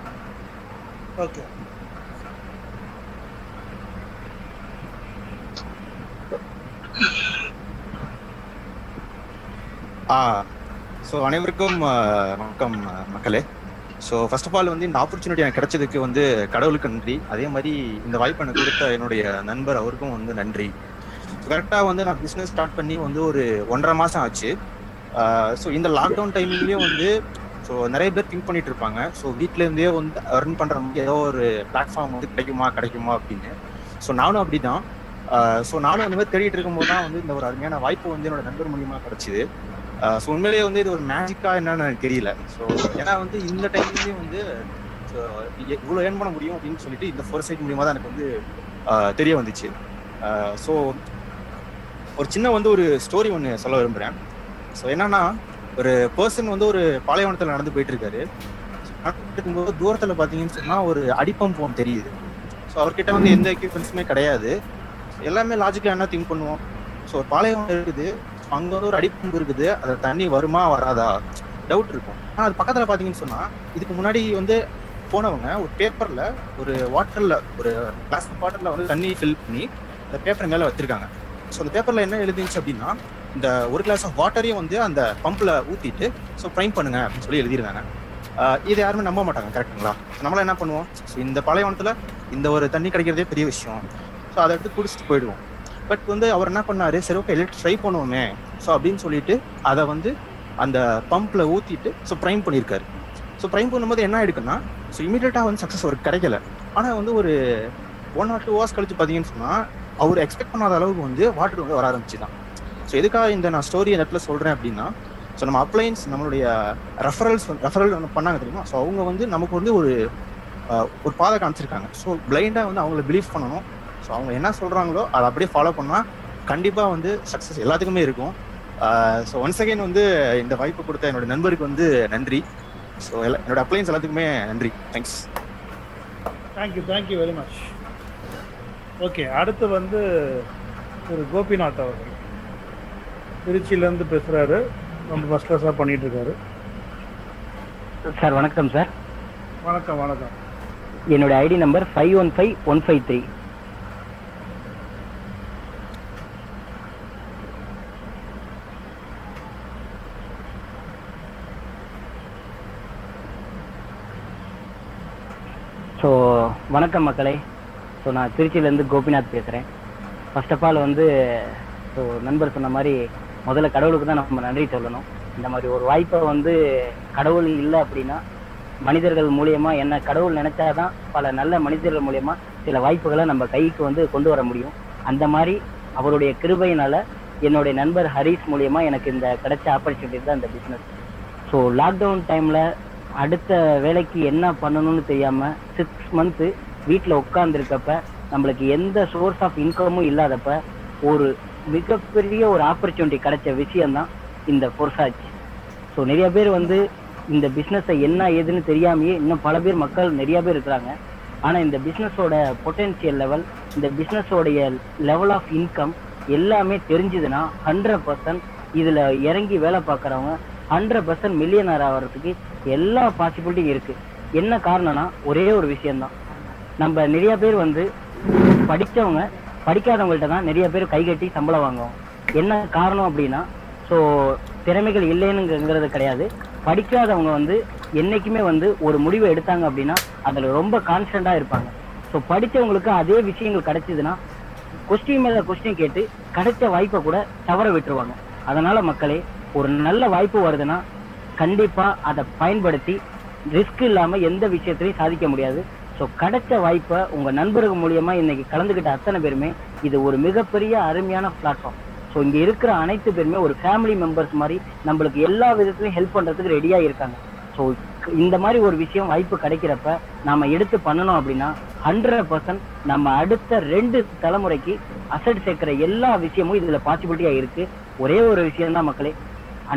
ஓகே. ஸோ அனைவருக்கும் வணக்கம் மக்களே. ஸோ ஃபர்ஸ்ட் ஆஃப் ஆல் வந்து இந்த ஆப்பர்ச்சுனிட்டி எனக்கு கிடைச்சதுக்கு வந்து கடவுளுக்கு நன்றி. அதே மாதிரி இந்த வாய்ப்பு எனக்கு கொடுத்த என்னுடைய நண்பர் அவருக்கும் வந்து நன்றி. கரெக்டாக வந்து நான் பிஸ்னஸ் ஸ்டார்ட் பண்ணி வந்து ஒரு 1.5 மாதம் ஆச்சு. ஸோ இந்த லாக்டவுன் டைமிங்லேயும் வந்து ஸோ நிறைய பேர் திங்க் பண்ணிட்டு இருப்பாங்க, ஸோ வீட்டிலேருந்தே வந்து அர்ன் பண்ணுற மாதிரி ஏதோ ஒரு பிளாட்ஃபார்ம் வந்து கிடைக்குமா அப்படின்னு. ஸோ நானும் அப்படி தான். ஸோ நானும் அந்த மாதிரி தேடிட்டு இருக்கும்போது தான் வந்து இந்த ஒரு அருமையான வாய்ப்பு வந்து என்னோட நண்பர் மூலியமாக கிடைச்சிது. ஸோ உண்மையிலேயே வந்து இது ஒரு மேஜிக்கா என்னன்னு எனக்கு தெரியல. ஸோ ஏன்னா வந்து இந்த டைம்லேயும் வந்து இவ்வளோ ஏர்ன் பண்ண முடியும் அப்படின்னு சொல்லிட்டு இந்த ஃபோர்சைட் மூலியமாக தான் எனக்கு வந்து தெரிய வந்துச்சு. ஸோ ஒரு சின்ன வந்து ஒரு ஸ்டோரி ஒன்று சொல்ல விரும்புகிறேன். ஸோ என்னன்னா, ஒரு பர்சன் வந்து ஒரு பாலைவனத்தில் நடந்து போயிட்டு இருக்காரு. நடந்துட்டு இருக்கும்போது தூரத்தில் பார்த்தீங்கன்னு சொன்னால் ஒரு அடிப்பம்பம் தெரியுது. ஸோ அவர்கிட்ட வந்து எந்த எக்யூப்மெண்ட்ஸுமே கிடையாது. எல்லாமே லாஜிக்கலா என்ன திங்க் பண்ணுவோம். ஸோ ஒரு பாளையம் இருக்குது, அங்க வந்து ஒரு அடிப்பம்பு இருக்குது, அது தண்ணி வருமா வராதா டவுட் இருக்கும். ஆனா அது பக்கத்துல பாத்தீங்கன்னு சொன்னா இதுக்கு முன்னாடி வந்து போனவங்க ஒரு பேப்பர்ல ஒரு வாட்டர்ல ஒரு பிளாஸ்டிக் வாட்டர்ல வந்து தண்ணி ஃபில் பண்ணி அந்த பேப்பர் மேல வச்சிருக்காங்க. ஸோ அந்த பேப்பர்ல என்ன எழுதிருந்துச்சு அப்படின்னா, இந்த ஒரு கிளாஸ் ஆஃப் வாட்டரையும் வந்து அந்த பம்ப்ல ஊத்திட்டு ஸோ ப்ரைம் பண்ணுங்க அப்படின்னு சொல்லி எழுதிருக்காங்க. இது யாருமே நம்ப மாட்டாங்க, கரெக்டுங்களா? நம்மளாம் என்ன பண்ணுவோம், ஸோ இந்த பாலைவனத்துல இந்த ஒரு தண்ணி கிடைக்கிறதே பெரிய விஷயம், ஸோ அதை எடுத்து குடிச்சிட்டு போயிடுவோம். பட் வந்து அவர் என்ன பண்ணாரு, சரி ஓகே எல்லாம் ட்ரை பண்ணுவோமே ஸோ அப்படின்னு சொல்லிட்டு அதை வந்து அந்த பம்ப்ல ஊத்திட்டு ஸோ ப்ரைம் பண்ணியிருக்காரு. ஸோ ப்ரைம் பண்ணும்போது என்ன ஆயிடுக்குன்னா, ஸோ இமீடியட்டா வந்து சக்ஸஸ் அவருக்கு கிடைக்கல. ஆனா வந்து ஒரு 1 or 2 hours கழிச்சு பார்த்தீங்கன்னு சொன்னா அவர் எக்ஸ்பெக்ட் பண்ணாத அளவுக்கு வந்து வாட்டர் வந்து வர ஆரம்பிச்சுதான். ஸோ எதுக்காக இந்த நான் ஸ்டோரி இந்த இடத்துல சொல்றேன் அப்படின்னா, ஸோ நம்ம அப்ளைன்ஸ் நம்மளுடைய ரெஃபரல் பண்ணாங்க தெரியுமா, ஸோ அவங்க வந்து நமக்கு வந்து ஒரு பாதை காமிச்சிருக்காங்க. ஸோ பிளைண்டா வந்து அவங்கள பிலீவ் பண்ணணும். ஸோ அவங்க என்ன சொல்றாங்களோ அதை அப்படியே ஃபாலோ பண்ணா கண்டிப்பா வந்து சக்ஸஸ் எல்லாத்துக்குமே இருக்கும். ஸோ ஒன்ஸ் அகைன் வந்து இந்த வாய்ப்பு கொடுத்த என்னோட நண்பருக்கு வந்து நன்றி. ஸோ என்னோட அப்ளைன்ஸ் எல்லாத்துக்குமே நன்றி. Thanks. Thank you very much. Okay, அடுத்து வந்து திரு கோபிநாத் அவர்கள் திருச்சியிலேருந்து பேசுகிறாரு. ரொம்ப ஃபஸ்ட் கிளாஸாக பண்ணிட்டு இருக்காரு. சார் வணக்கம் சார். வணக்கம். என்னோட ஐடி நம்பர் 515153. ஸோ வணக்கம் மக்களே. ஸோ நான் திருச்சியிலேருந்து கோபிநாத் பேசுகிறேன். ஃபர்ஸ்ட் ஆஃப் ஆல் வந்து ஸோ நண்பர் சொன்ன மாதிரி முதல்ல கடவுளுக்கு தான் நம்ம நன்றி சொல்லணும். இந்த மாதிரி ஒரு வாய்ப்பை வந்து கடவுள் இல்லை அப்படின்னா மனிதர்கள் மூலியமா என்ன கடவுள் நினைச்சாதான் பல நல்ல மனிதர்கள் மூலியமா சில வாய்ப்புகளை நம்ம கைக்கு வந்து கொண்டு வர முடியும். அந்த மாதிரி அவருடைய கிருபையினால என்னுடைய நண்பர் ஹரிஷ் மூலியமா எனக்கு இந்த கிடைச்ச ஆப்பர்ச்சுனிட்டி தான் இந்த பிஸ்னஸ். ஸோ லாக்டவுன் டைம்ல அடுத்த வேலைக்கு என்ன பண்ணணும்னு தெரியாம 6 months வீட்டில் உட்கார்ந்துருக்கப்ப நம்மளுக்கு எந்த சோர்ஸ் ஆஃப் இன்கமும் இல்லாதப்ப ஒரு மிகப்பெரிய ஒரு ஆப்பர்ச்சுனிட்டி கிடைச்ச விஷயம்தான் இந்த ஃபோர்சாஜ். ஸோ நிறைய பேர் வந்து இந்த பிஸ்னஸை என்ன ஏதுன்னு தெரியாமையே இன்னும் பல பேர் மக்கள் நிறைய பேர் இருக்கிறாங்க. ஆனால் இந்த பிஸ்னஸோட பொட்டென்ஷியல் லெவல், இந்த பிஸ்னஸோடைய லெவல் ஆஃப் இன்கம் எல்லாமே தெரிஞ்சுதுன்னா 100% இதில் இறங்கி வேலை பார்க்குறவங்க 100% மில்லியனர் ஆகிறதுக்கு எல்லா பாசிபிலிட்டியும் இருக்குது. என்ன காரணம்னா ஒரே ஒரு விஷயம்தான், நம்ம நிறைய பேர் வந்து படித்தவங்க படிக்காதவங்கள்ட்ட தான் நிறைய பேர் கைகட்டி சம்பளம் வாங்குவோம். என்ன காரணம் அப்படின்னா, ஸோ திறமைகள் இல்லைன்னுங்கிறது கிடையாது. படிக்காதவங்க வந்து என்னைக்குமே வந்து ஒரு முடிவை எடுத்தாங்க அப்படின்னா அதில் ரொம்ப கான்ஸ்டண்டாக இருப்பாங்க. ஸோ படித்தவங்களுக்கு அதே விஷயங்கள் கிடைச்சிதுன்னா கொஸ்டின் மேலே கொஸ்டின் கேட்டு கிடைச்ச வாய்ப்பை கூட தவற விட்டுருவாங்க. அதனால மக்களே, ஒரு நல்ல வாய்ப்பு வருதுன்னா கண்டிப்பாக அதை பயன்படுத்தி ரிஸ்க் இல்லாமல் எந்த விஷயத்திலையும் சாதிக்க முடியாது. ஸோ கிடைச்ச வாய்ப்பை உங்கள் நண்பர்கள் மூலியமா இன்னைக்கு கலந்துக்கிட்ட அத்தனை பேருமே இது ஒரு மிகப்பெரிய அருமையான பிளாட்ஃபார்ம். ஸோ இங்கே இருக்கிற அனைத்து பேருமே ஒரு ஃபேமிலி மெம்பர்ஸ் மாதிரி நம்மளுக்கு எல்லா விதத்துலையும் ஹெல்ப் பண்ணுறதுக்கு ரெடியாக இருக்காங்க. ஸோ இந்த மாதிரி ஒரு விஷயம் வாய்ப்பு கிடைக்கிறப்ப நாம எடுத்து பண்ணணும் அப்படின்னா 100% நம்ம அடுத்த 2 தலைமுறைக்கு அசட் சேர்க்கிற எல்லா விஷயமும் இதில் பாசிபிலிட்டியாக இருக்கு. ஒரே ஒரு விஷயம்தான் மக்களே,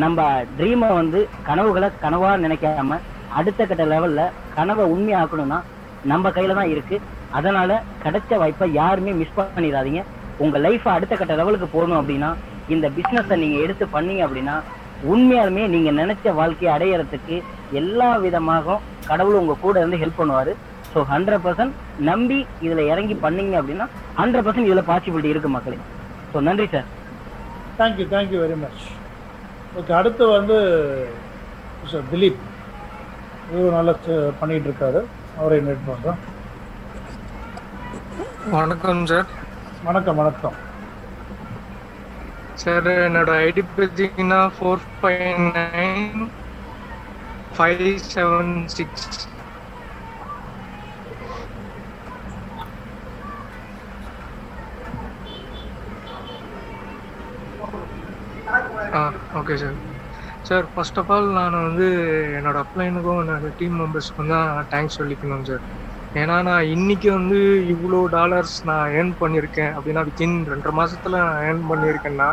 நம்ம ட்ரீமை வந்து கனவுகளை கனவா நினைக்காம அடுத்த கட்ட லெவல்ல கனவை உண்மையாக்கணும்னா நம்ம கையில தான் இருக்கு. அதனால கிடைச்ச வாய்ப்பை யாருமே மிஸ் பண்ணிடாதீங்க. உங்க லைஃபை அடுத்த கட்ட லெவலுக்கு போகணும் அப்படின்னா இந்த பிசினஸை நீங்க எடுத்து பண்ணீங்க அப்படின்னா உண்மையாலுமே நீங்க நினைச்ச வாழ்க்கையை அடையறதுக்கு எல்லா விதமாக கடவுள் உங்க கூட இருந்து ஹெல்ப் பண்ணுவாரு. ஸோ 100% நம்பி இதுல இறங்கி பண்ணீங்க அப்படின்னா 100% இதுல பாசிபிலிட்டி இருக்கு மக்களே. ஸோ நன்றி sir. Thank you very much. Okay, அடுத்து வந்து சார் திலீப், இவரு நல்லா பண்ணிட்டு இருக்காரு, அவரை இன்வைட் பண்றோம். வணக்கம் சார். வணக்கம் சார், என்னோட ஐடி பார்த்தீங்கன்னா 459576. Okay sir. Sir first of all நான் வந்து என்னோட அப்ளைனுக்கும் என்னோட டீம் மெம்பர்ஸ்க்கும் தான் தேங்க்ஸ் சொல்லிக்கணும் சார். ஏன்னா நான் இன்னைக்கு வந்து இவ்வளோ டாலர்ஸ் நான் ஏர்ன் பண்ணியிருக்கேன் அப்படின்னா வித்தின் 2.5 மாதத்தில் நான் ஏர்ன் பண்ணியிருக்கேன்னா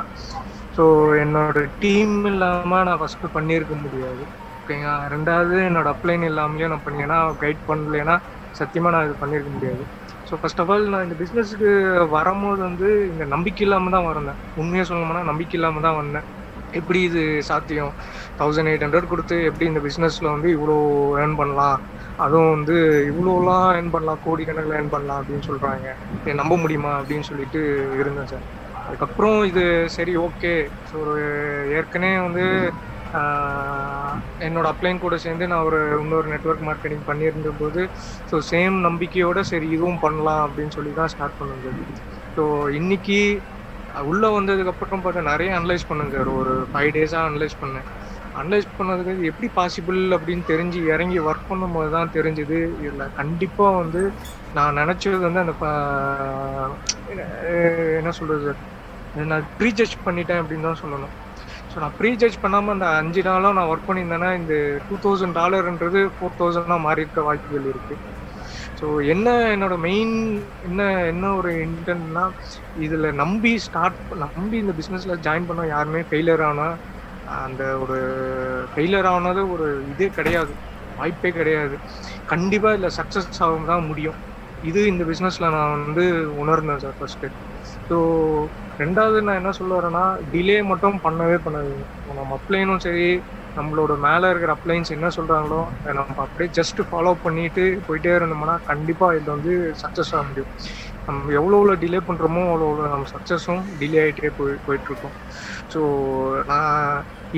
ஸோ என்னோட டீம் இல்லாமல் நான் ஃபஸ்ட்டு பண்ணியிருக்க முடியாது. ஓகேங்களா. ரெண்டாவது என்னோட அப்ளைன் இல்லாமலேயும் நான் பண்ணியேன்னா கைட் பண்ணலைன்னா சத்தியமாக நான் இது பண்ணியிருக்க முடியாது. ஸோ ஃபர்ஸ்ட் ஆஃப் ஆல் நான் இந்த பிஸ்னஸுக்கு வரும்போது வந்து இங்கே நம்பிக்கை இல்லாமல் தான் வந்தேன். உண்மையாக சொல்லணும்னா நம்பிக்கை இல்லாமல் தான் வந்தேன். எப்படி இது சாத்தியம், 1800 கொடுத்து எப்படி இந்த பிஸ்னஸில் வந்து இவ்வளோ ஏர்ன் பண்ணலாம், அதுவும் வந்து இவ்வளோலாம் ஏர்ன் பண்ணலாம், கோடிக்கணக்கில் ஏர்ன் பண்ணலாம் அப்படின்னு சொல்கிறாங்க, நம்ப முடியுமா அப்படின்னு சொல்லிட்டு இருந்தேன் சார். அதுக்கப்புறம் இது சரி ஓகே. ஸோ ஏற்கனவே வந்து என்னோட அப்ளைன் கூட சேர்ந்து நான் இன்னொரு நெட்வொர்க் மார்க்கெட்டிங் பண்ணியிருந்த போது ஸோ சேம் நம்பிக்கையோட சரி இதுவும் பண்ணலாம் அப்படின்னு சொல்லி தான் ஸ்டார்ட் பண்ணுங்க. ஸோ இன்னைக்கு உள்ளே வந்ததுக்கப்புறம் பார்த்தா நிறைய அனலைஸ் பண்ணுங்க சார். ஒரு 5 டேஸாக அனலைஸ் பண்ணேன். அனலைஸ் பண்ணதுக்கு எப்படி பாசிபிள் அப்படின்னு தெரிஞ்சு இறங்கி ஒர்க் பண்ணும்போது தான் தெரிஞ்சுது இதில் கண்டிப்பாக வந்து நான் நினச்சது வந்து அந்த என்ன சொல்கிறது சார், நான் ப்ரீ ஜட்ஜ் பண்ணிட்டேன் அப்படின்னு தான் சொல்லணும். ஸோ நான் ப்ரீ ஜட்ஜ் பண்ணாமல் அந்த 5 நாளும் நான் ஒர்க் பண்ணியிருந்தேன்னா இந்த $2000 $4000 மாறி இருக்க வாய்ப்புகள் இருக்குது. ஸோ என்னோட மெயின் என்ன ஒரு இன்டென்ட்னா, இதில் நம்பி இந்த பிஸ்னஸில் ஜாயின் பண்ண யாருமே ஃபெயிலியர் ஆனால் அந்த ஒரு ஃபெயிலியர் ஆனது ஒரு இதே கிடையாது, வாய்ப்பே கிடையாது. கண்டிப்பாக இல்லை சக்ஸஸ் ஆக தான் முடியும். இது இந்த பிஸ்னஸில் நான் வந்து உணர்ந்தேன் சார் ஃபர்ஸ்ட்டு. ஸோ ரெண்டாவது நான் என்ன சொல்ல வரேன்னா, டிலே மட்டும் பண்ணவே பண்ணாதீங்க. நம்ம அப்ளைனும் சரி, நம்மளோட மேலே இருக்கிற அப்ளைன்ஸ் என்ன சொல்கிறாங்களோ அதை நம்ம அப்படியே ஜஸ்ட் ஃபாலோ பண்ணிட்டு போயிட்டே இருந்தோம்னா கண்டிப்பாக இதில் வந்து சக்ஸஸ் ஆக முடியும். நம்ம எவ்வளோ டிலே பண்ணுறோமோ அவ்வளோ நம்ம சக்ஸஸும் டிலே ஆகிட்டே போயிட்டுருக்கோம். ஸோ நான்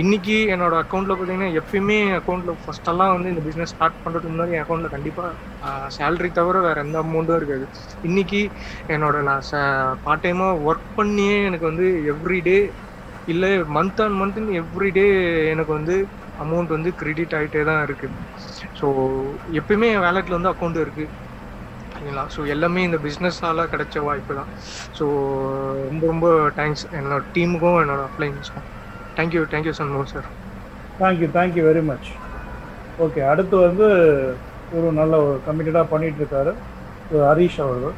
இன்னைக்கு என்னோட அக்கௌண்ட்டில் பார்த்தீங்கன்னா, எப்பயுமே அக்கௌண்ட்டில் ஃபஸ்ட்டெல்லாம் வந்து இந்த பிஸ்னஸ் ஸ்டார்ட் பண்ணுறதுக்கு முன்னாடி என் அக்கௌண்ட்டில் கண்டிப்பாக சேலரி தவிர வேறு எந்த அமௌண்ட்டும் இருக்காது. இன்னைக்கு நான் பார்ட் டைமாக ஒர்க் பண்ணியே எனக்கு வந்து எவ்ரிடே இல்லை மந்த் ஆன் மந்த்னு எவ்ரிடே எனக்கு வந்து அமௌண்ட் வந்து கிரெடிட் ஆகிட்டே தான் இருக்குது. ஸோ எப்பயுமே என் வேலெட்டில் வந்து அக்கௌண்ட் இருக்குது சரிங்களா. ஸோ எல்லாமே இந்த பிஸ்னஸால் கிடைச்ச வாய்ப்பு தான். ஸோ ரொம்ப ரொம்ப தேங்க்ஸ் என்னோட டீமுக்கும் என்னோட அப்ளைன்ஸ்க்கும். Thank you Shanmugam sir. Thank you very much. Okay, அடுத்து வந்து ஒரு நல்ல ஒரு கமிட்டடாக பண்ணிட்டு இருக்காரு ஹரீஷ் அவர்கள்.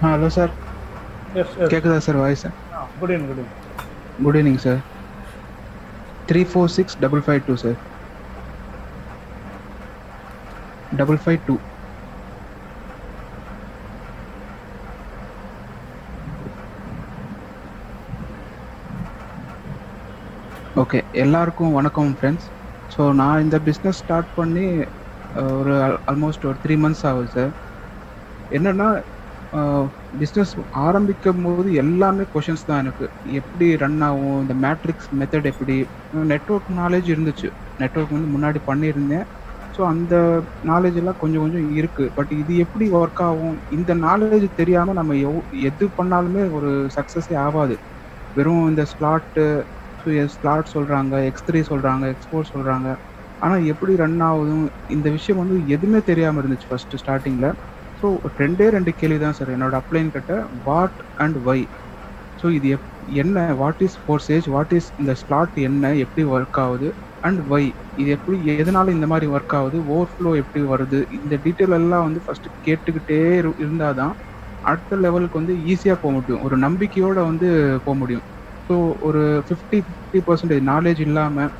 ஹலோ சார், கேட்குதா sir voice? Good evening. Good evening sir. 346-552 sir, 552. Okay, எல்லாருக்கும் வணக்கம் ஃப்ரெண்ட்ஸ். ஸோ நான் இந்த பிஸ்னஸ் ஸ்டார்ட் பண்ணி ஒரு ஆல்மோஸ்ட் ஒரு 3 months ஆகுது சார். என்னென்னா பிஸ்னஸ் ஆரம்பிக்கும் போது எல்லாமே கொஷின்ஸ் தான் எனக்கு. எப்படி ரன் ஆகும், இந்த மேட்ரிக்ஸ் மெத்தட் எப்படி, நெட்வொர்க் நாலேஜ் இருந்துச்சு, நெட்வொர்க் வந்து முன்னாடி பண்ணியிருந்தேன். ஸோ அந்த நாலேஜ் எல்லாம் கொஞ்சம் கொஞ்சம் இருக்குது. பட் இது எப்படி ஒர்க் ஆகும், இந்த நாலேஜ் தெரியாமல் நம்ம எது பண்ணாலுமே ஒரு சக்ஸஸே ஆகாது. வெறும் இந்த ஸ்லாட்டு, ஸோ ஸ்லாட் சொல்கிறாங்க, X3 சொல்கிறாங்க, X4 சொல்கிறாங்க, ஆனால் எப்படி ரன் ஆகுதும் இந்த விஷயம் வந்து எதுவுமே தெரியாமல் இருந்துச்சு ஃபஸ்ட்டு ஸ்டார்டிங்கில். ஸோ 2 கேள்வி தான் சார் என்னோட அப்ளைன் கிட்ட, வாட் அண்ட் ஒய். ஸோ இது என்ன, வாட் இஸ் ஃபோர்சேஜ், வாட் இஸ் இந்த ஸ்லாட் என்ன, எப்படி ஒர்க் ஆகுது, அண்ட் ஒய் இது எப்படி, எதனால இந்த மாதிரி ஒர்க் ஆகுது, ஓவர்ஃப்ளோ எப்படி வருது, இந்த டீட்டெயில் எல்லாம் வந்து ஃபஸ்ட்டு கேட்டுக்கிட்டே இருந்தால் தான் அடுத்த லெவலுக்கு வந்து ஈஸியாக போக முடியும், ஒரு நம்பிக்கையோடு வந்து போக முடியும். ஸோ ஒரு 50% நாலேஜ் இல்லாமல்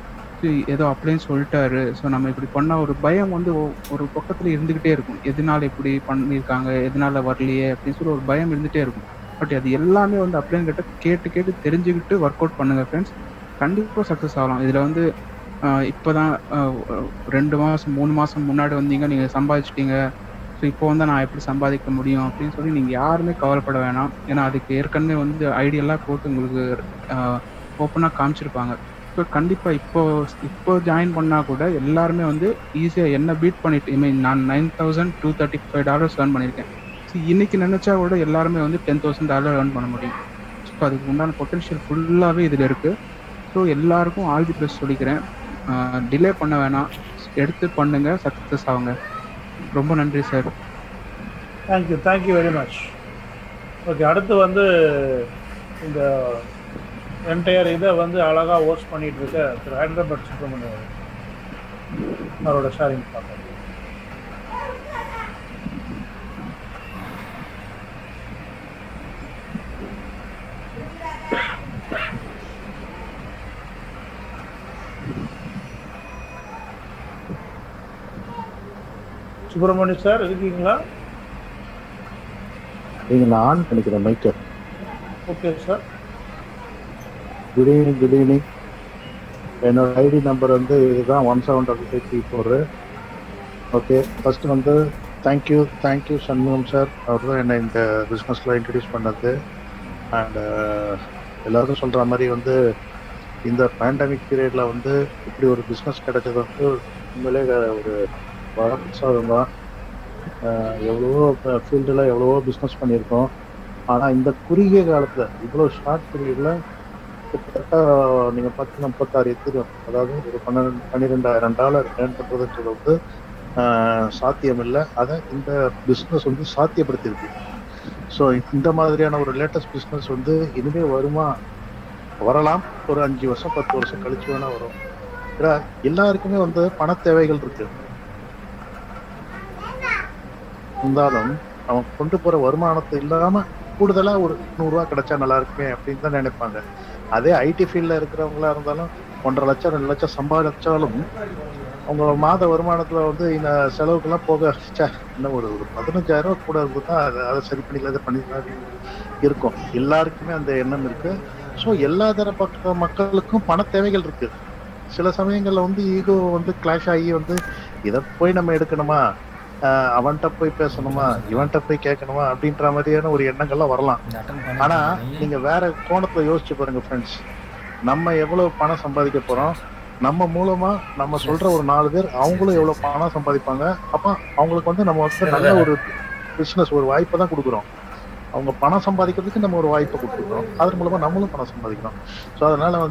ஏதோ அப்ளைன்னு சொல்லிட்டாரு, ஸோ நம்ம இப்படி பண்ணால் ஒரு பயம் வந்து ஒரு பக்கத்தில் இருந்துக்கிட்டே இருக்கும். எதனால இப்படி பண்ணியிருக்காங்க, எதனால வரலையே அப்படின்னு சொல்லி ஒரு பயம் இருந்துகிட்டே இருக்கும். பட் அது எல்லாமே வந்து அப்ளைன் கிட்ட கேட்டு தெரிஞ்சுக்கிட்டு ஒர்க் அவுட் பண்ணுங்கள் ஃப்ரெண்ட்ஸ், கண்டிப்பாக சக்ஸஸ் ஆகலாம். இதில் வந்து இப்போ தான் 2 மாதம் 3 மாதம் முன்னாடி வந்தீங்க, நீங்கள் சம்பாதிச்சிட்டீங்க, ஸோ இப்போ வந்து நான் எப்படி சம்பாதிக்க முடியும் அப்படின்னு சொல்லி நீங்கள் யாருமே கவலைப்பட வேணாம். ஏன்னா அதுக்கு ஏற்கனவே வந்து ஐடியெல்லாம் போட்டு உங்களுக்கு ஓப்பனாக காமிச்சிருப்பாங்க. ஸோ கண்டிப்பாக இப்போ ஜாயின் பண்ணால் கூட எல்லாருமே வந்து ஈஸியாக என்ன பீட் பண்ணிட்டு, நான் $9,235 ஏர்ன் பண்ணியிருக்கேன். ஸோ இன்றைக்கி நினச்சா கூட எல்லாருமே வந்து $10,000 ஏர்ன் பண்ண முடியும். ஸோ அதுக்கு உண்டான பொட்டன்ஷியல் ஃபுல்லாகவே இதில் இருக்குது. ஸோ எல்லாருக்கும் ஆல் தி பெஸ்ட் சொல்லிக்கிறேன். டிலே பண்ண வேணாம், எடுத்து பண்ணுங்கள், சக்ஸஸ் ஆகுங்க. ரொம்ப நன்றி sir. Thank you very much. Okay, அடுத்து வந்து இந்த என்டையர் இதை வந்து அழகாக ஹோஸ்ட் பண்ணிட்டு இருக்க திரு ஹைதராபாத் சுப்ரமணியம் அவரோட ஷேரிங் பார்க்கலாம். சுப்பிரமணியம் சார் இருக்கீங்களா? நீங்கள் நான் ஆன் பண்ணிக்கிறேன் மைக்கை. Okay sir. Good evening. என்னோட ஐடி நம்பர் வந்து இதுதான் 1734. ஓகே, ஃபர்ஸ்ட் வந்து தேங்க்யூ சண்முகம் சார். அவர் தான் என்னை இந்த பிஸ்னஸில் இன்ட்ரடியூஸ் பண்ணது. அண்ட் எல்லாருக்கும் சொல்கிற மாதிரி வந்து இந்த பேண்டமிக் பீரியடில் வந்து இப்படி ஒரு பிஸ்னஸ் கிடைச்சது வந்து உண்மையிலே ஒரு வரப்பிரசாதம் தான். எவ்வளவோ ஃபீல்டில் எவ்வளவோ பிஸ்னஸ் பண்ணியிருக்கோம். ஆனால் இந்த குறுகிய காலத்தில் இவ்வளோ ஷார்ட் பீரியடில் கிட்டத்தட்ட நீங்கள் பார்த்தீங்கன்னா 36 எத்திரம், அதாவது ஒரு $12,000 ஏர்ன் பண்ணுறதுன்றது வந்து சாத்தியம் இல்லை. அதை இந்த பிஸ்னஸ் வந்து சாத்தியப்படுத்தியிருக்கு. ஸோ இந்த மாதிரியான ஒரு லேட்டஸ்ட் பிஸ்னஸ் வந்து இனிமேல் வருமா? வரலாம். ஒரு 5 வருஷம் 10 வருஷம் கழிச்சு வேணா வரும். ஏன்னா எல்லாருக்குமே வந்து பண தேவைகள் இருக்கு. இருந்தாலும் அவன் கொண்டு போற வருமானத்தை இல்லாம கூடுதலா ஒரு 100 ரூபா கிடைச்சா நல்லா இருக்குமே அப்படின்னு தான் நினைப்பாங்க. அதே ஐடி ஃபீல்ட்ல இருக்கிறவங்களா இருந்தாலும் 1.5 லட்சம் 2 லட்சம் சம்பாதிச்சாலும் அவங்க மாத வருமானத்துல வந்து இந்த செலவுக்கெல்லாம் போக இன்னும் ஒரு 15,000 கூட இருந்து தான் அதை சரி பண்ணிக்கலாம், இதை பண்ணிக்கலாம் இருக்கும். எல்லாருக்குமே அந்த எண்ணம் இருக்கு. ஸோ எல்லா தர மக்களுக்கும் பண தேவைகள் இருக்கு. சில சமயங்கள்ல வந்து ஈகோ வந்து கிளாஷ் ஆகி வந்து இதை போய் நம்ம எடுக்கணுமா, அவன்கிட்ட போய் பேசணுமா, இவன்கிட்ட போய் கேட்கணுமா அப்படின்ற மாதிரியான ஒரு எண்ணங்கள்லாம் வரலாம். ஆனா நீங்க வேற கோணத்துல யோசிச்சு பாருங்க ஃப்ரெண்ட்ஸ். நம்ம எவ்வளவு பணம் சம்பாதிக்க போறோம், நம்ம மூலமா நம்ம சொல்ற ஒரு 4 பேர் அவங்களும் எவ்வளவு பணம் சம்பாதிப்பாங்க. அப்ப அவங்களுக்கு வந்து நம்ம வந்து நல்ல ஒரு பிசினஸ் ஒரு வாய்ப்பை தான் கொடுக்குறோம். அவங்க பணம் சம்பாதிக்கிறதுக்கு நம்ம ஒரு வாய்ப்பை கொடுத்துருக்கோம். அதன் மூலமா நம்மளும் பணம் சம்பாதிக்கிறோம். ஸோ அதனால